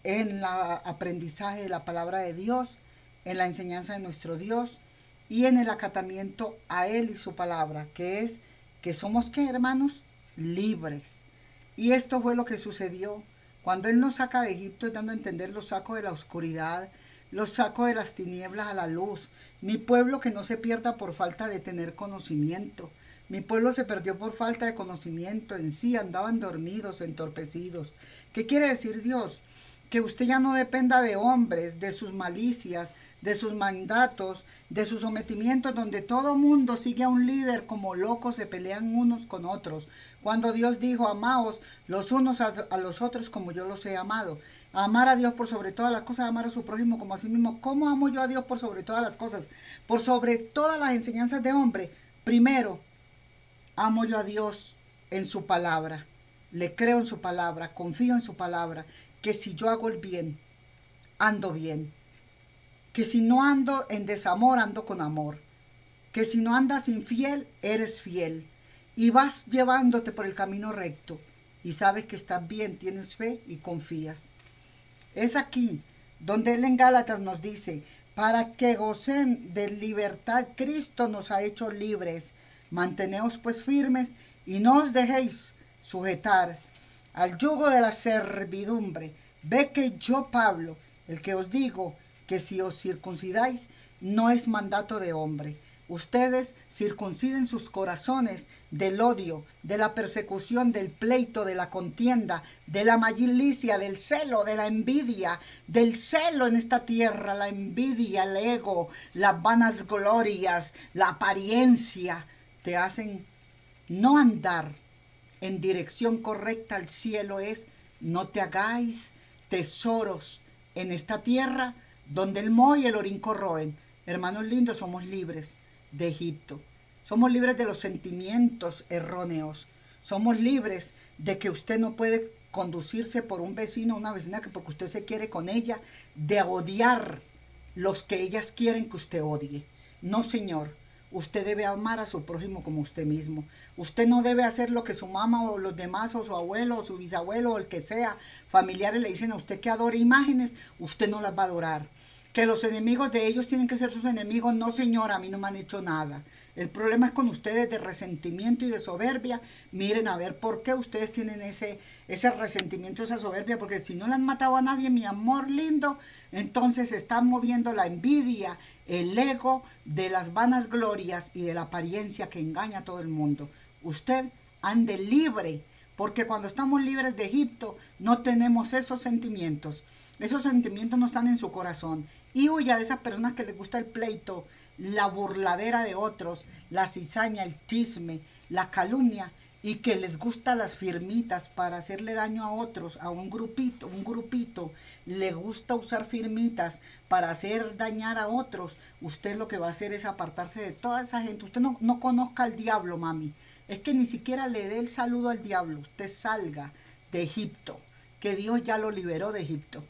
en el aprendizaje de la palabra de Dios, en la enseñanza de nuestro Dios y en el acatamiento a Él y su palabra, que es que somos, ¿qué, hermanos? Libres. Y esto fue lo que sucedió cuando Él nos saca de Egipto, dando a entender, los sacos de la oscuridad, los saco de las tinieblas a la luz. Mi pueblo que no se pierda por falta de tener conocimiento. Mi pueblo se perdió por falta de conocimiento. En sí andaban dormidos, entorpecidos. ¿Qué quiere decir Dios? Que usted ya no dependa de hombres, de sus malicias, de sus mandatos, de sus sometimientos, donde todo mundo sigue a un líder como locos, se pelean unos con otros. Cuando Dios dijo, amaos los unos a los otros como yo los he amado. Amar a Dios por sobre todas las cosas, amar a su prójimo como a sí mismo. ¿Cómo amo yo a Dios por sobre todas las cosas? Por sobre todas las enseñanzas de hombre. Primero, amo yo a Dios en su palabra. Le creo en su palabra, confío en su palabra. Que si yo hago el bien, ando bien. Que si no ando en desamor, ando con amor. Que si no andas infiel, eres fiel. Y vas llevándote por el camino recto. Y sabes que estás bien, tienes fe y confías. Es aquí donde Él en Gálatas nos dice, para que gocen de libertad, Cristo nos ha hecho libres. Manteneos pues firmes y no os dejéis sujetar al yugo de la servidumbre. Ve que yo, Pablo, el que os digo que si os circuncidáis, no es mandato de hombre. Ustedes circunciden sus corazones del odio, de la persecución, del pleito, de la contienda, de la malicia, del celo, de la envidia, del celo en esta tierra, la envidia, el ego, las vanas glorias, la apariencia, te hacen no andar en dirección correcta al cielo. Es: no te hagáis tesoros en esta tierra donde el moho y el orín corroen. Hermanos lindos, somos libres de Egipto. Somos libres de los sentimientos erróneos. Somos libres de que usted no puede conducirse por un vecino o una vecina que porque usted se quiere con ella, de odiar los que ellas quieren que usted odie. No, señor. Usted debe amar a su prójimo como usted mismo. Usted no debe hacer lo que su mamá o los demás o su abuelo o su bisabuelo o el que sea, familiares le dicen a usted que adore imágenes. Usted no las va a adorar. Que los enemigos de ellos tienen que ser sus enemigos. No, señora, a mí no me han hecho nada. El problema es con ustedes de resentimiento y de soberbia. Miren a ver por qué ustedes tienen ese resentimiento, esa soberbia, porque si no le han matado a nadie, mi amor lindo, entonces están moviendo la envidia, el ego de las vanas glorias y de la apariencia que engaña a todo el mundo. Usted ande libre, porque cuando estamos libres de Egipto no tenemos esos sentimientos. Esos sentimientos no están en su corazón. Y huya de esas personas que les gusta el pleito, la burladera de otros, la cizaña, el chisme, la calumnia, y que les gusta las firmitas para hacerle daño a otros, a un grupito, le gusta usar firmitas para hacer dañar a otros. Usted lo que va a hacer es apartarse de toda esa gente. Usted no conozca al diablo, mami. Es que ni siquiera le dé el saludo al diablo. Usted salga de Egipto, que Dios ya lo liberó de Egipto.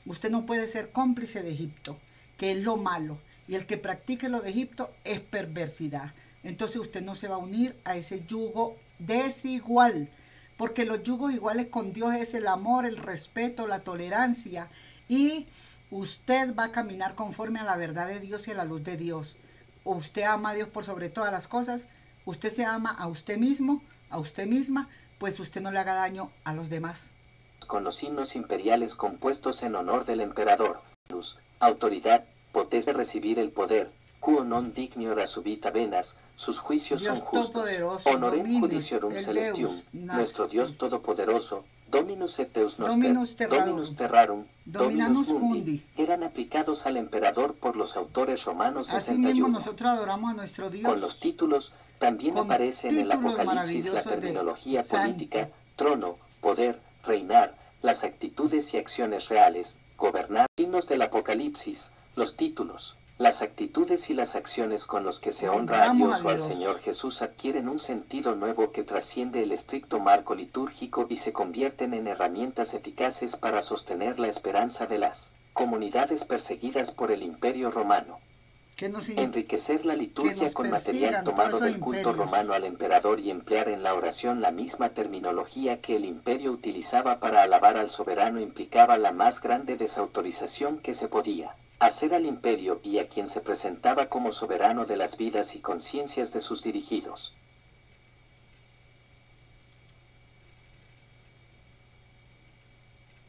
Usted no puede ser cómplice de Egipto, que es lo malo. Y el que practique lo de Egipto es perversidad. Entonces usted no se va a unir a ese yugo desigual. Porque los yugos iguales con Dios es el amor, el respeto, la tolerancia. Y usted va a caminar conforme a la verdad de Dios y a la luz de Dios. Usted ama a Dios por sobre todas las cosas. Usted se ama a usted mismo, a usted misma. Pues usted no le haga daño a los demás. Con los signos imperiales compuestos en honor del emperador, luz, autoridad, potestad de recibir el poder, quo non digniora subita venas, sus juicios Dios son justos, honorem judiciorum celestium, nuestro Dios todopoderoso, Dominus et Deus noster, Dominus terrarum, Dominus mundi, eran aplicados al emperador por los autores romanos 61. Asimismo nosotros adoramos a nuestro Dios. Con los títulos, también aparece en el Apocalipsis la terminología política, trono, poder, reinar, las actitudes y acciones reales, gobernar. Signos del Apocalipsis, los títulos, las actitudes y las acciones con los que se honra a Dios o al Señor Jesús adquieren un sentido nuevo que trasciende el estricto marco litúrgico y se convierten en herramientas eficaces para sostener la esperanza de las comunidades perseguidas por el Imperio Romano. Enriquecer la liturgia con material tomado del culto romano al emperador y emplear en la oración la misma terminología que el imperio utilizaba para alabar al soberano implicaba la más grande desautorización que se podía hacer al imperio y a quien se presentaba como soberano de las vidas y conciencias de sus dirigidos.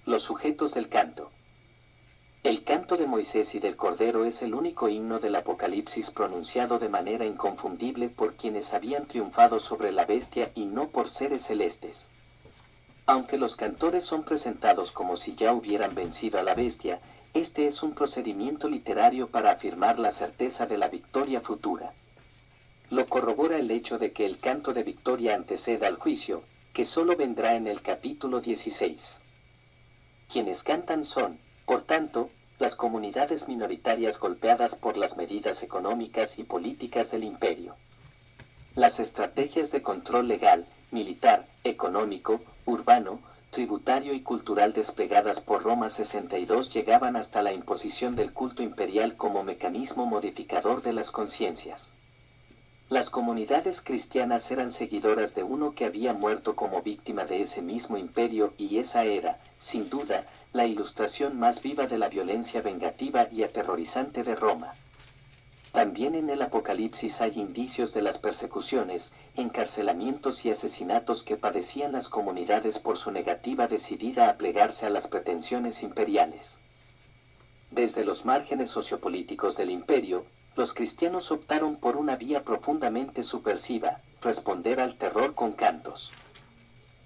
Los sujetos del canto. El canto de Moisés y del Cordero es el único himno del Apocalipsis pronunciado de manera inconfundible por quienes habían triunfado sobre la bestia y no por seres celestes. Aunque los cantores son presentados como si ya hubieran vencido a la bestia, este es un procedimiento literario para afirmar la certeza de la victoria futura. Lo corrobora el hecho de que el canto de victoria anteceda al juicio, que solo vendrá en el capítulo 16. Quienes cantan son, por tanto, las comunidades minoritarias golpeadas por las medidas económicas y políticas del imperio. Las estrategias de control legal, militar, económico, urbano, tributario y cultural desplegadas por Roma 62 llegaban hasta la imposición del culto imperial como mecanismo modificador de las conciencias. Las comunidades cristianas eran seguidoras de uno que había muerto como víctima de ese mismo imperio y esa era, sin duda, la ilustración más viva de la violencia vengativa y aterrorizante de Roma. También en el Apocalipsis hay indicios de las persecuciones, encarcelamientos y asesinatos que padecían las comunidades por su negativa decidida a plegarse a las pretensiones imperiales. Desde los márgenes sociopolíticos del imperio, los cristianos optaron por una vía profundamente subversiva, responder al terror con cantos.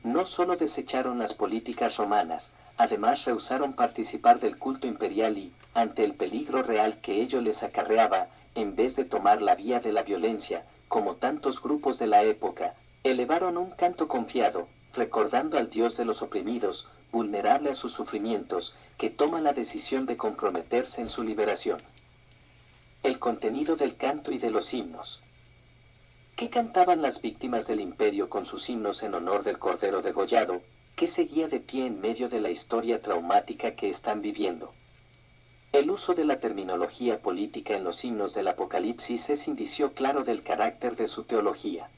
No solo desecharon las políticas romanas, además rehusaron participar del culto imperial y, ante el peligro real que ello les acarreaba, en vez de tomar la vía de la violencia, como tantos grupos de la época, elevaron un canto confiado, recordando al Dios de los oprimidos, vulnerable a sus sufrimientos, que toma la decisión de comprometerse en su liberación. El contenido del canto y de los himnos. ¿Qué cantaban las víctimas del imperio con sus himnos en honor del Cordero degollado? ¿Qué seguía de pie en medio de la historia traumática que están viviendo? El uso de la terminología política en los himnos del Apocalipsis es indicio claro del carácter de su teología.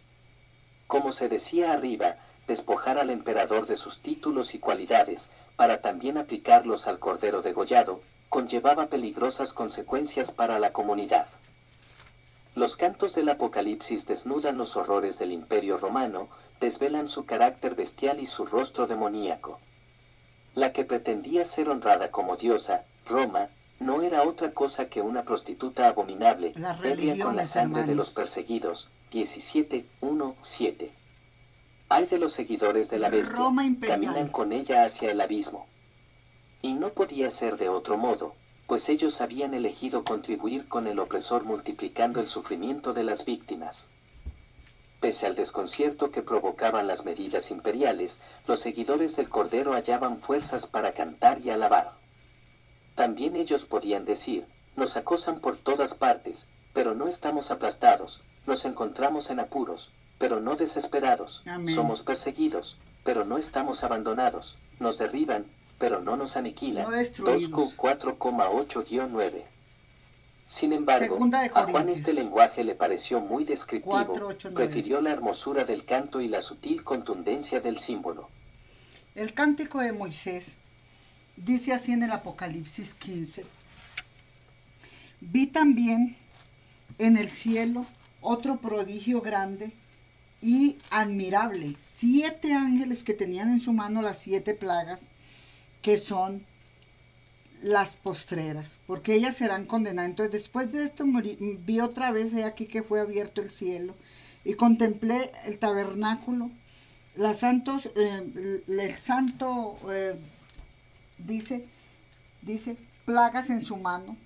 Como se decía arriba, despojar al emperador de sus títulos y cualidades, para también aplicarlos al Cordero degollado, conllevaba peligrosas consecuencias para la comunidad. Los cantos del Apocalipsis desnudan los horrores del Imperio Romano, desvelan su carácter bestial y su rostro demoníaco. La que pretendía ser honrada como diosa, Roma, no era otra cosa que una prostituta abominable, ebria con la sangre de los perseguidos. 17:1-7. Ay de los seguidores de la bestia, caminan con ella hacia el abismo. Y no podía ser de otro modo, pues ellos habían elegido contribuir con el opresor multiplicando el sufrimiento de las víctimas. Pese al desconcierto que provocaban las medidas imperiales, los seguidores del Cordero hallaban fuerzas para cantar y alabar. También ellos podían decir, nos acosan por todas partes, pero no estamos aplastados, nos encontramos en apuros, pero no desesperados, Amén. Somos perseguidos, pero no estamos abandonados, nos derriban, pero no nos aniquilan. No destruidos. 4,8-9. Sin embargo, a Juan este lenguaje le pareció muy descriptivo, 4:8-9. Prefirió la hermosura del canto y la sutil contundencia del símbolo. El cántico de Moisés dice así en el Apocalipsis 15. Vi también en el cielo otro prodigio grande y admirable, 7 ángeles que tenían en su mano las 7 plagas, que son las postreras, porque ellas serán condenadas. Entonces, después de esto vi otra vez, he aquí que fue abierto el cielo, y contemplé el tabernáculo, el santo dice plagas en su mano,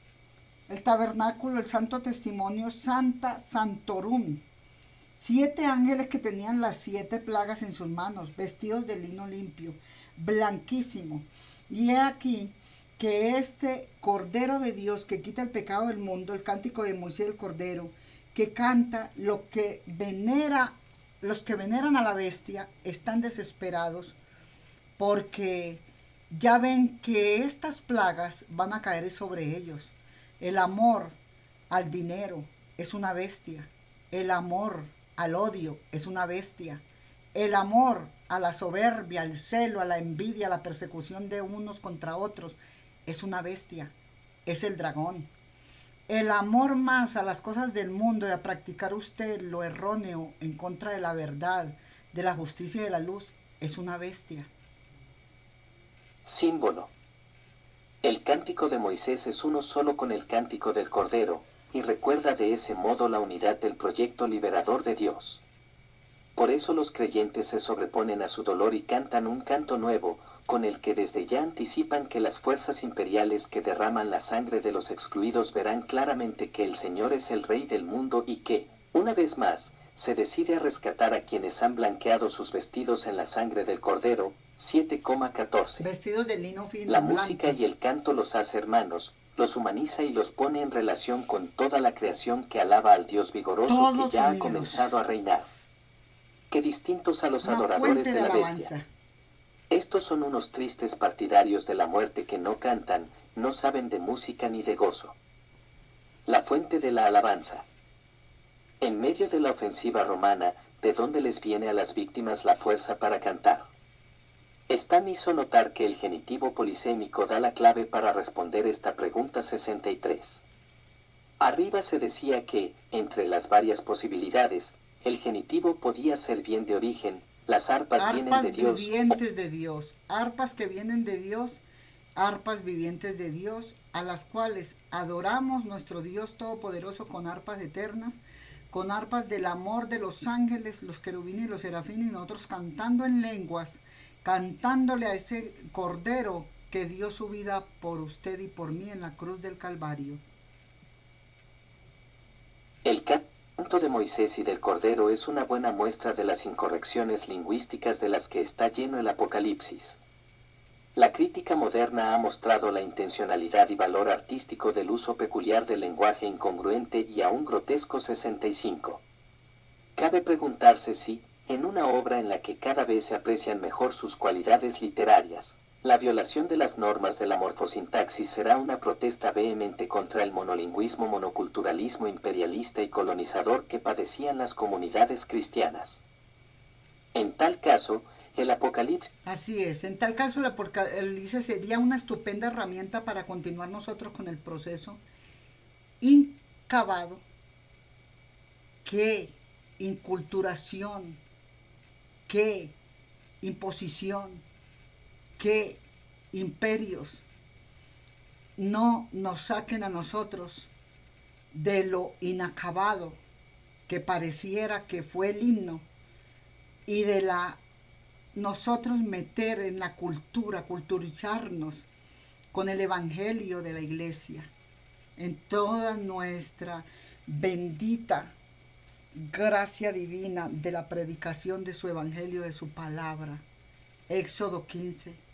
el tabernáculo, el santo testimonio, Santa Santorum, 7 ángeles que tenían las 7 plagas en sus manos, vestidos de lino limpio, blanquísimo. Y he aquí que este Cordero de Dios que quita el pecado del mundo, el cántico de Moisés el Cordero, que canta los que veneran a la bestia, están desesperados porque ya ven que estas plagas van a caer sobre ellos. El amor al dinero es una bestia. El amor al odio es una bestia. El amor a la soberbia, al celo, a la envidia, a la persecución de unos contra otros es una bestia. Es el dragón. El amor más a las cosas del mundo y a practicar usted lo erróneo en contra de la verdad, de la justicia y de la luz es una bestia. Símbolo. El cántico de Moisés es uno solo con el cántico del Cordero, y recuerda de ese modo la unidad del proyecto liberador de Dios. Por eso los creyentes se sobreponen a su dolor y cantan un canto nuevo, con el que desde ya anticipan que las fuerzas imperiales que derraman la sangre de los excluidos verán claramente que el Señor es el Rey del mundo y que, una vez más, se decide a rescatar a quienes han blanqueado sus vestidos en la sangre del Cordero. 7,14. Vestidos de lino fino. La música y el canto los hace hermanos, los humaniza y los pone en relación con toda la creación que alaba al Dios vigoroso Todos que ya unidos. ha comenzado a reinar. Qué distintos a los adoradores de la bestia. Estos son unos tristes partidarios de la muerte que no cantan, no saben de música ni de gozo. La fuente de la alabanza. En medio de la ofensiva romana, ¿de dónde les viene a las víctimas la fuerza para cantar? Stan hizo notar que el genitivo polisémico da la clave para responder esta pregunta 63. Arriba se decía que, entre las varias posibilidades, el genitivo podía ser bien de origen, las arpas vienen de Dios. Vivientes de Dios, arpas que vienen de Dios, arpas vivientes de Dios, a las cuales adoramos nuestro Dios Todopoderoso con arpas eternas, con arpas del amor de los ángeles, los querubines y los serafines, y nosotros cantando en lenguas, cantándole a ese Cordero que dio su vida por usted y por mí en la cruz del Calvario. El canto de Moisés y del Cordero es una buena muestra de las incorrecciones lingüísticas de las que está lleno el Apocalipsis. La crítica moderna ha mostrado la intencionalidad y valor artístico del uso peculiar del lenguaje incongruente y aún grotesco 65. Cabe preguntarse si, en una obra en la que cada vez se aprecian mejor sus cualidades literarias, la violación de las normas de la morfosintaxis será una protesta vehemente contra el monolingüismo, monoculturalismo imperialista y colonizador que padecían las comunidades cristianas. En tal caso, el Apocalipsis... Así es, en tal caso el Apocalipsis sería una estupenda herramienta para continuar nosotros con el proceso incavado que inculturación, que imposición, que imperios no nos saquen a nosotros de lo inacabado que pareciera que fue el himno y de nosotros meter en la cultura, culturizarnos con el evangelio de la iglesia, en toda nuestra bendita gracia divina de la predicación de su evangelio, de su palabra. Éxodo 15.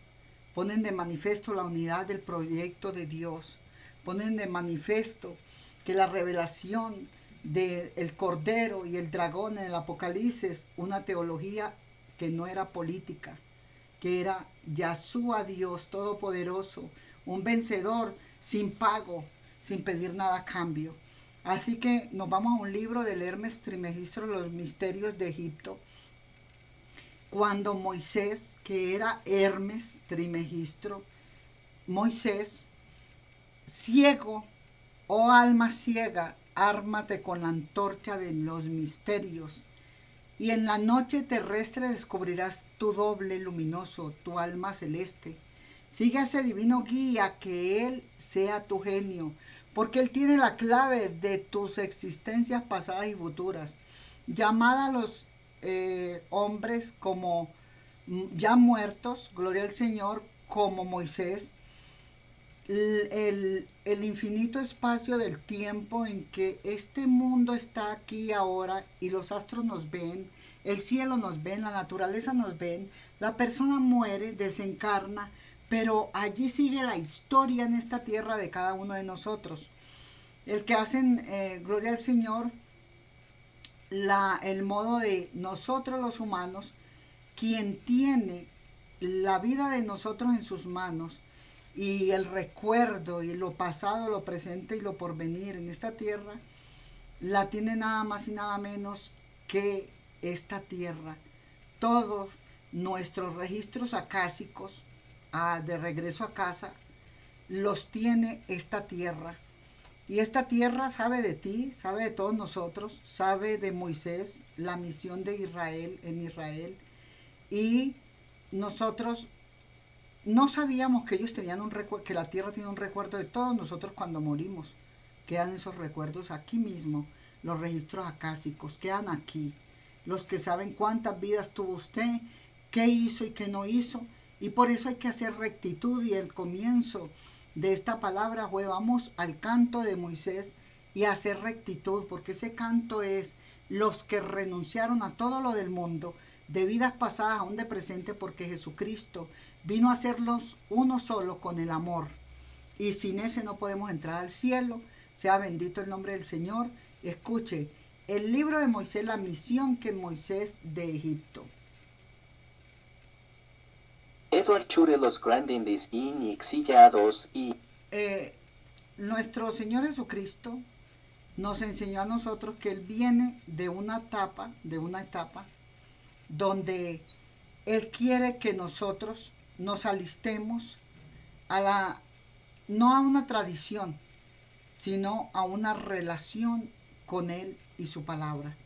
Ponen de manifiesto la unidad del proyecto de Dios. Ponen de manifiesto que la revelación del Cordero y el dragón en el Apocalipsis, una teología que no era política, que era Yahshua Dios Todopoderoso, un vencedor sin pago, sin pedir nada a cambio. Así que nos vamos a un libro del Hermes Trismegisto, Los Misterios de Egipto, cuando Moisés, que era Hermes Trismegisto, Moisés, ciego, oh alma ciega, ármate con la antorcha de los misterios, y en la noche terrestre descubrirás tu doble luminoso, tu alma celeste. Sigue a ese divino guía, que Él sea tu genio, porque Él tiene la clave de tus existencias pasadas y futuras. Llamada a los hombres como ya muertos, gloria al Señor, como Moisés, el infinito espacio del tiempo en que este mundo está aquí ahora y los astros nos ven, el cielo nos ven, la naturaleza nos ven, la persona muere, desencarna, pero allí sigue la historia en esta tierra de cada uno de nosotros. El que hacen, gloria al Señor, el modo de nosotros los humanos, quien tiene la vida de nosotros en sus manos y el recuerdo y lo pasado, lo presente y lo porvenir en esta tierra, la tiene nada más y nada menos que esta tierra. Todos nuestros registros acásicos de regreso a casa los tiene esta tierra. Y esta tierra sabe de ti, sabe de todos nosotros, sabe de Moisés, la misión de Israel en Israel. Y nosotros no sabíamos que ellos tenían que la tierra tiene un recuerdo de todos nosotros cuando morimos. Quedan esos recuerdos aquí mismo, los registros acásicos, quedan aquí. Los que saben cuántas vidas tuvo usted, qué hizo y qué no hizo. Y por eso hay que hacer rectitud, y el comienzo de esta palabra fue: vamos al canto de Moisés y hacer rectitud, porque ese canto es los que renunciaron a todo lo del mundo, de vidas pasadas aún de presente, porque Jesucristo vino a hacerlos uno solo con el amor, y sin ese no podemos entrar al cielo. Sea bendito el nombre del Señor. Escuche, el libro de Moisés, la misión que Moisés de Egipto. Edward Chure los Grandindis y Exillados y... Nuestro Señor Jesucristo nos enseñó a nosotros que Él viene de una etapa donde Él quiere que nosotros nos alistemos no a una tradición, sino a una relación con Él y su palabra.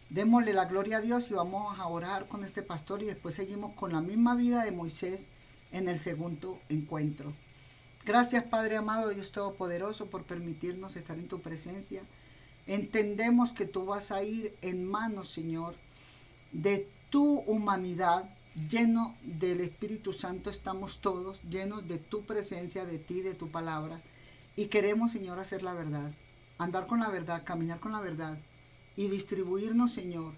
Démosle la gloria a Dios y vamos a orar con este pastor y después seguimos con la misma vida de Moisés en el segundo encuentro. Gracias, Padre amado, Dios Todopoderoso, por permitirnos estar en tu presencia. Entendemos que tú vas a ir en manos, Señor, de tu humanidad, lleno del Espíritu Santo estamos todos, llenos de tu presencia, de ti, de tu palabra. Y queremos, Señor, hacer la verdad, andar con la verdad, caminar con la verdad y distribuirnos, Señor,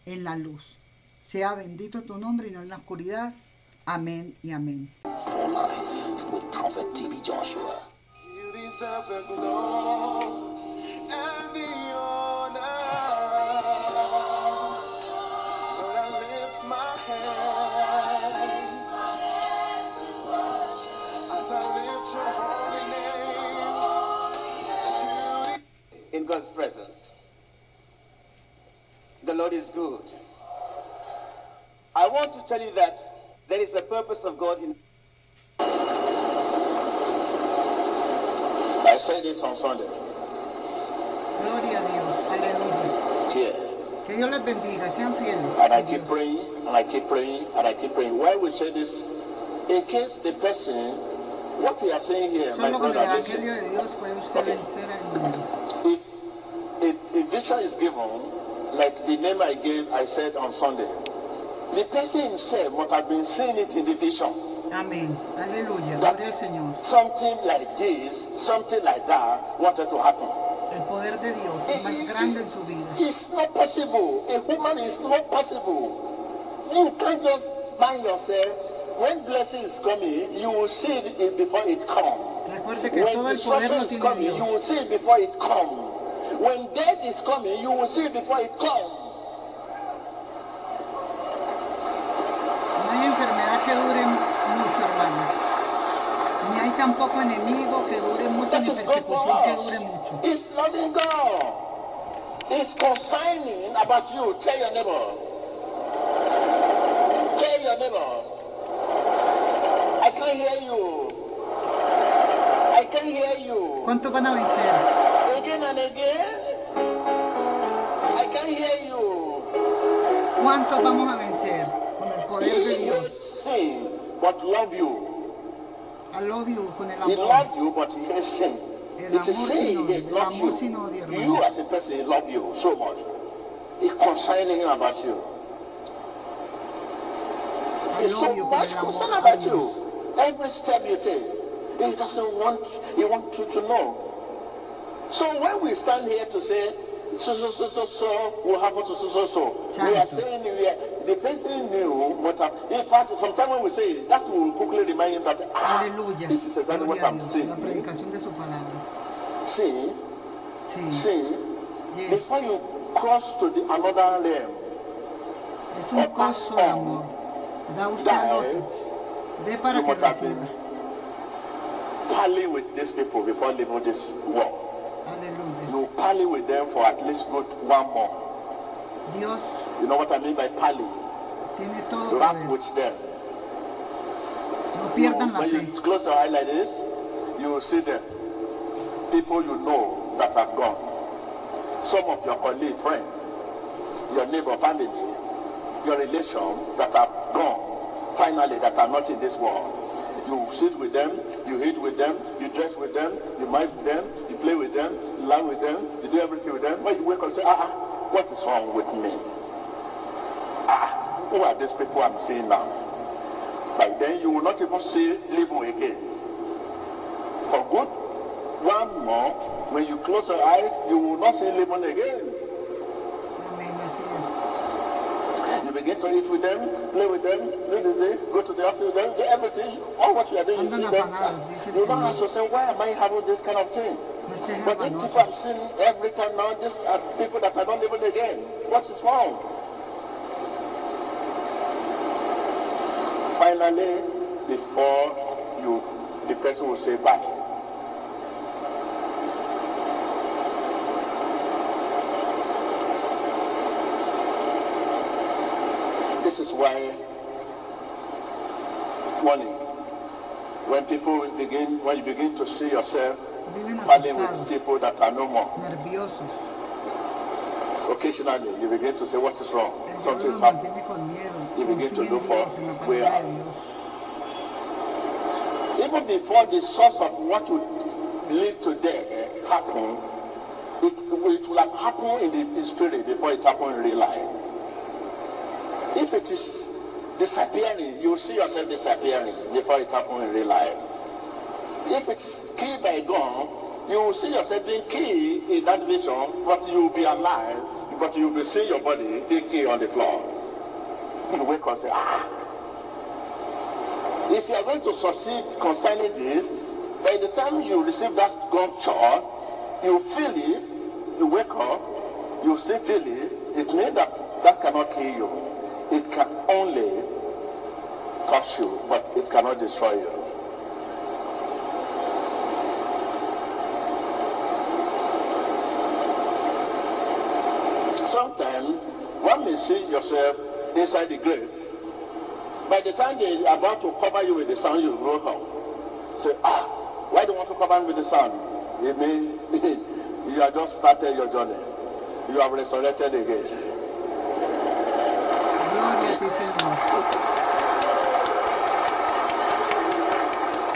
en la luz. Sea bendito tu nombre y no en la oscuridad. Amén y amén. For life with Prophet T.B. Joshua. You deserve the glory and the honor. Lord, I lift my hands as I lift your holy name. In God's presence, the Lord is good. I want to tell you that there is a purpose of God in. I said this on Sunday. Gloria a Dios, aleluya. Here. Que Dios les bendiga, sean fieles. And I keep praying, and I keep praying, and I keep praying. Why we say this? In case the person, what we are saying here, Solo my con el brother, evangelio de Dios puede usted vencer al mundo. if vision is given, like the name I gave, I said on Sunday, the person himself must have been seeing it in the vision. Amén, aleluya, gloria al Señor. Something like this, something like that wanted to happen. El poder de Dios es más grande en su vida. It's not possible. A woman is not possible. You can't just find yourself. When blessing is coming, you will see it before it comes. Recuerde que When todo el poder destruction lo is tiene coming, you Dios. will see it before it comes. When death is coming, you will see it before it comes. No hay enfermedad que dure mucho, hermanos. Ni hay tampoco enemigo que dure mucho, That ni is God for persecución que us. dure mucho. It's loving God. It's consigning about you. Tell your neighbor. Tell your neighbor. I can't hear you. I can't hear you. ¿Cuántos van a vencer? Again and again. I can't hear you. ¿Cuántos vamos a vencer? Con el poder de He Dios. hates sin, but love you. I love you, con el He amor. loves you, but he hates sin. El It is amor sin sin he odio. hates, El not amor sin odio, you. hermano. You as a person, he loves you so much. He's concerning him about you. I He's love so you, con much el amor concerned a about Dios. you. Every step you take, he doesn't want, he wants you to know. So when we stand here to say, so will happen to so, we are saying the person knew what in fact, sometimes when we say it, that will quickly remind him that, Aleluya. this is exactly what Gloria a I'm Dios. saying. La predicación de su palabra. See, Sí. Yes. before you cross to the another realm, Es un costo de amor. Da usted al otro. Dé para you que must have reciba. been parley with these people before leaving this world. Aleluya. You parley with them for at least good 1 month. Dios You know what I mean by parley? tiene todo Rap poder. with them. No pierdan la When fe. you close your eye like this, you will see them. People you know that have gone. Some of your colleague, friends, your neighbor, family, your relation that have gone, finally that are not in this world. You sit with them, you eat with them, you dress with them, you mind with them, you play with them, you laugh with them, you do everything with them. When you wake up and say, what is wrong with me? Who are these people I'm seeing now? By then you will not even see living again. For good 1 month, when you close your eyes, you will not see living again. Amén, así es. You begin to eat with them, play with them, go to the office with them, do everything. All what you are doing, you see Andan them. afanados, dice el You don't Señor. ask yourself, why am I having this kind of thing? No estén But these people I'm afanosos. seeing every time now, these are people that are not living again. What is wrong? Finally, before the person will say bye. This is why warning. When you begin to see yourself Fighting with people that are no more. Nerviosos. Occasionally, you begin to say, what is wrong? Something's happening. You begin to look for where. Even before the source of what would lead to death happen, it will have happened in the spirit before it happened in real life. If it is disappearing, you see yourself disappearing before it happens in real life. If it's killed by a gun, you will see yourself being killed in that vision, but you will be alive, but you will be seeing your body being killed on the floor. You wake up and say, ah. If you are going to succeed concerning this, by the time you receive that gunshot, you feel it, you wake up, you still feel it, it means that that cannot kill you. It can only touch you, but it cannot destroy you. Sometimes one may see yourself inside the grave. By the time they are about to cover you with the sand, you roll up. Say, ah, why do you want to cover me with the sand? It means you have just started your journey. You have resurrected again.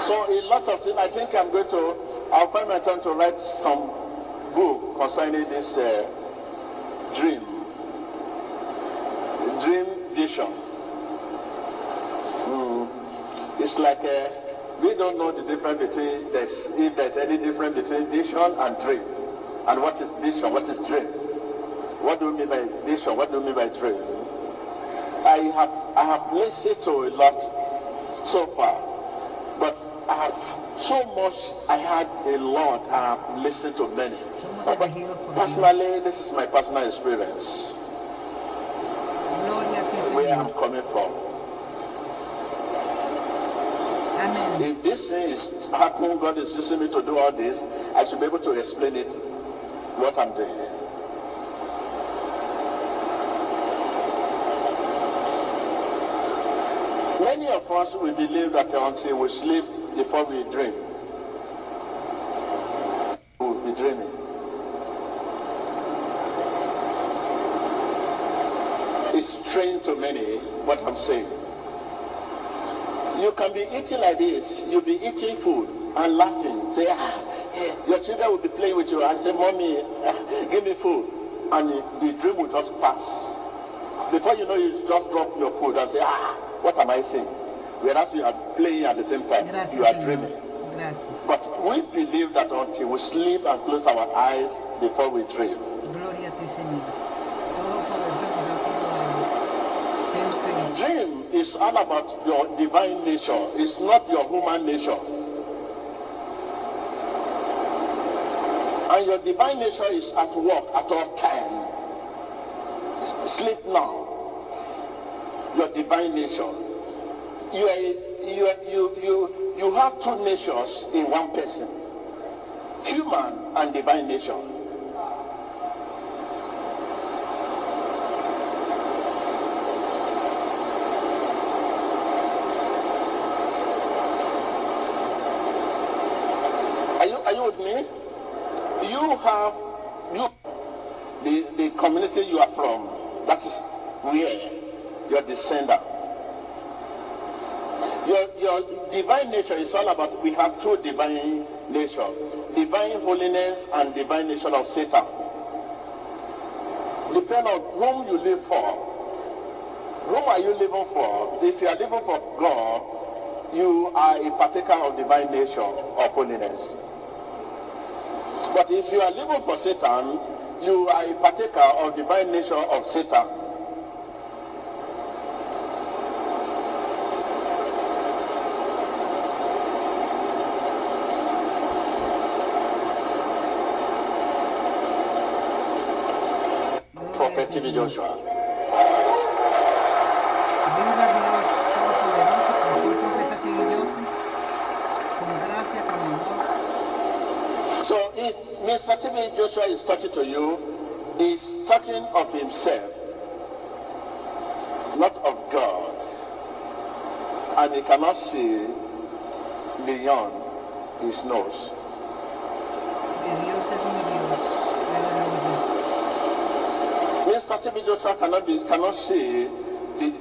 So a lot of things, I think I'll find my time to write some book concerning this dream vision. It's like we don't know the difference between if there's any difference between vision and dream. And what is vision? What is dream? What do you mean by vision? What do you mean by dream? I have listened to a lot so far, but I had a lot. I have listened to many. But personally, this is my personal experience. Where I'm coming from. Amen. If this thing is happening, God is using me to do all this, I should be able to explain it, what I'm doing. Many of us, we believe that until we sleep before we dream, we will be dreaming. It's strange to many what I'm saying. You can be eating like this, you'll be eating food and laughing. Say, your children will be playing with you and say, Mommy, give me food. And the dream will just pass. Before you know, you just drop your food and say, what am I saying? Whereas you are playing at the same time, you are dreaming. But we believe that until we sleep and close our eyes before we dream. Dream is all about your divine nature. It's not your human nature. And your divine nature is at work at all time. Sleep now. Your divine nature. You have two natures in one person. Human and divine nature. Are you with me? The community you are from, that is where your descendant. Your divine nature is all about, we have two divine nature, divine holiness and divine nature of Satan. Depend on whom you live for. Whom are you living for? If you are living for God, you are a partaker of divine nature of holiness. But if you are living for Satan, you are a partaker of divine nature of Satan. Prophet TV Joshua. Viva Dios Todopoderoso, que soy el profeta TV Joseph, con gracia, con amor. So if Mr. TV Joshua is talking to you, he's talking of himself, not of God. And he cannot see beyond his nose. sympathy mutual cannot see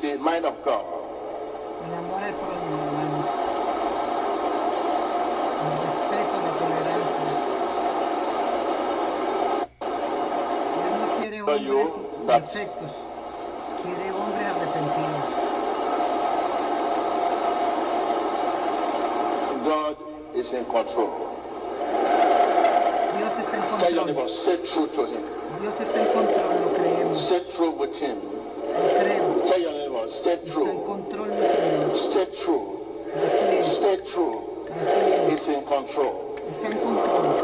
the mind of God. El amor al prójimo, hermanos. El respeto, la tolerancia. Dios no quiere hombres perfectos. Quiere hombres arrepentidos. God is in control. Dios está en Tell your control. neighbor, stay true to him. Dios está en control, lo creemos. Stay true with him. Lo creo. Tell your neighbor, stay Está en true. control, mi Señor. Stay true. Así es. Stay true. Así es. He's in control. Está en control.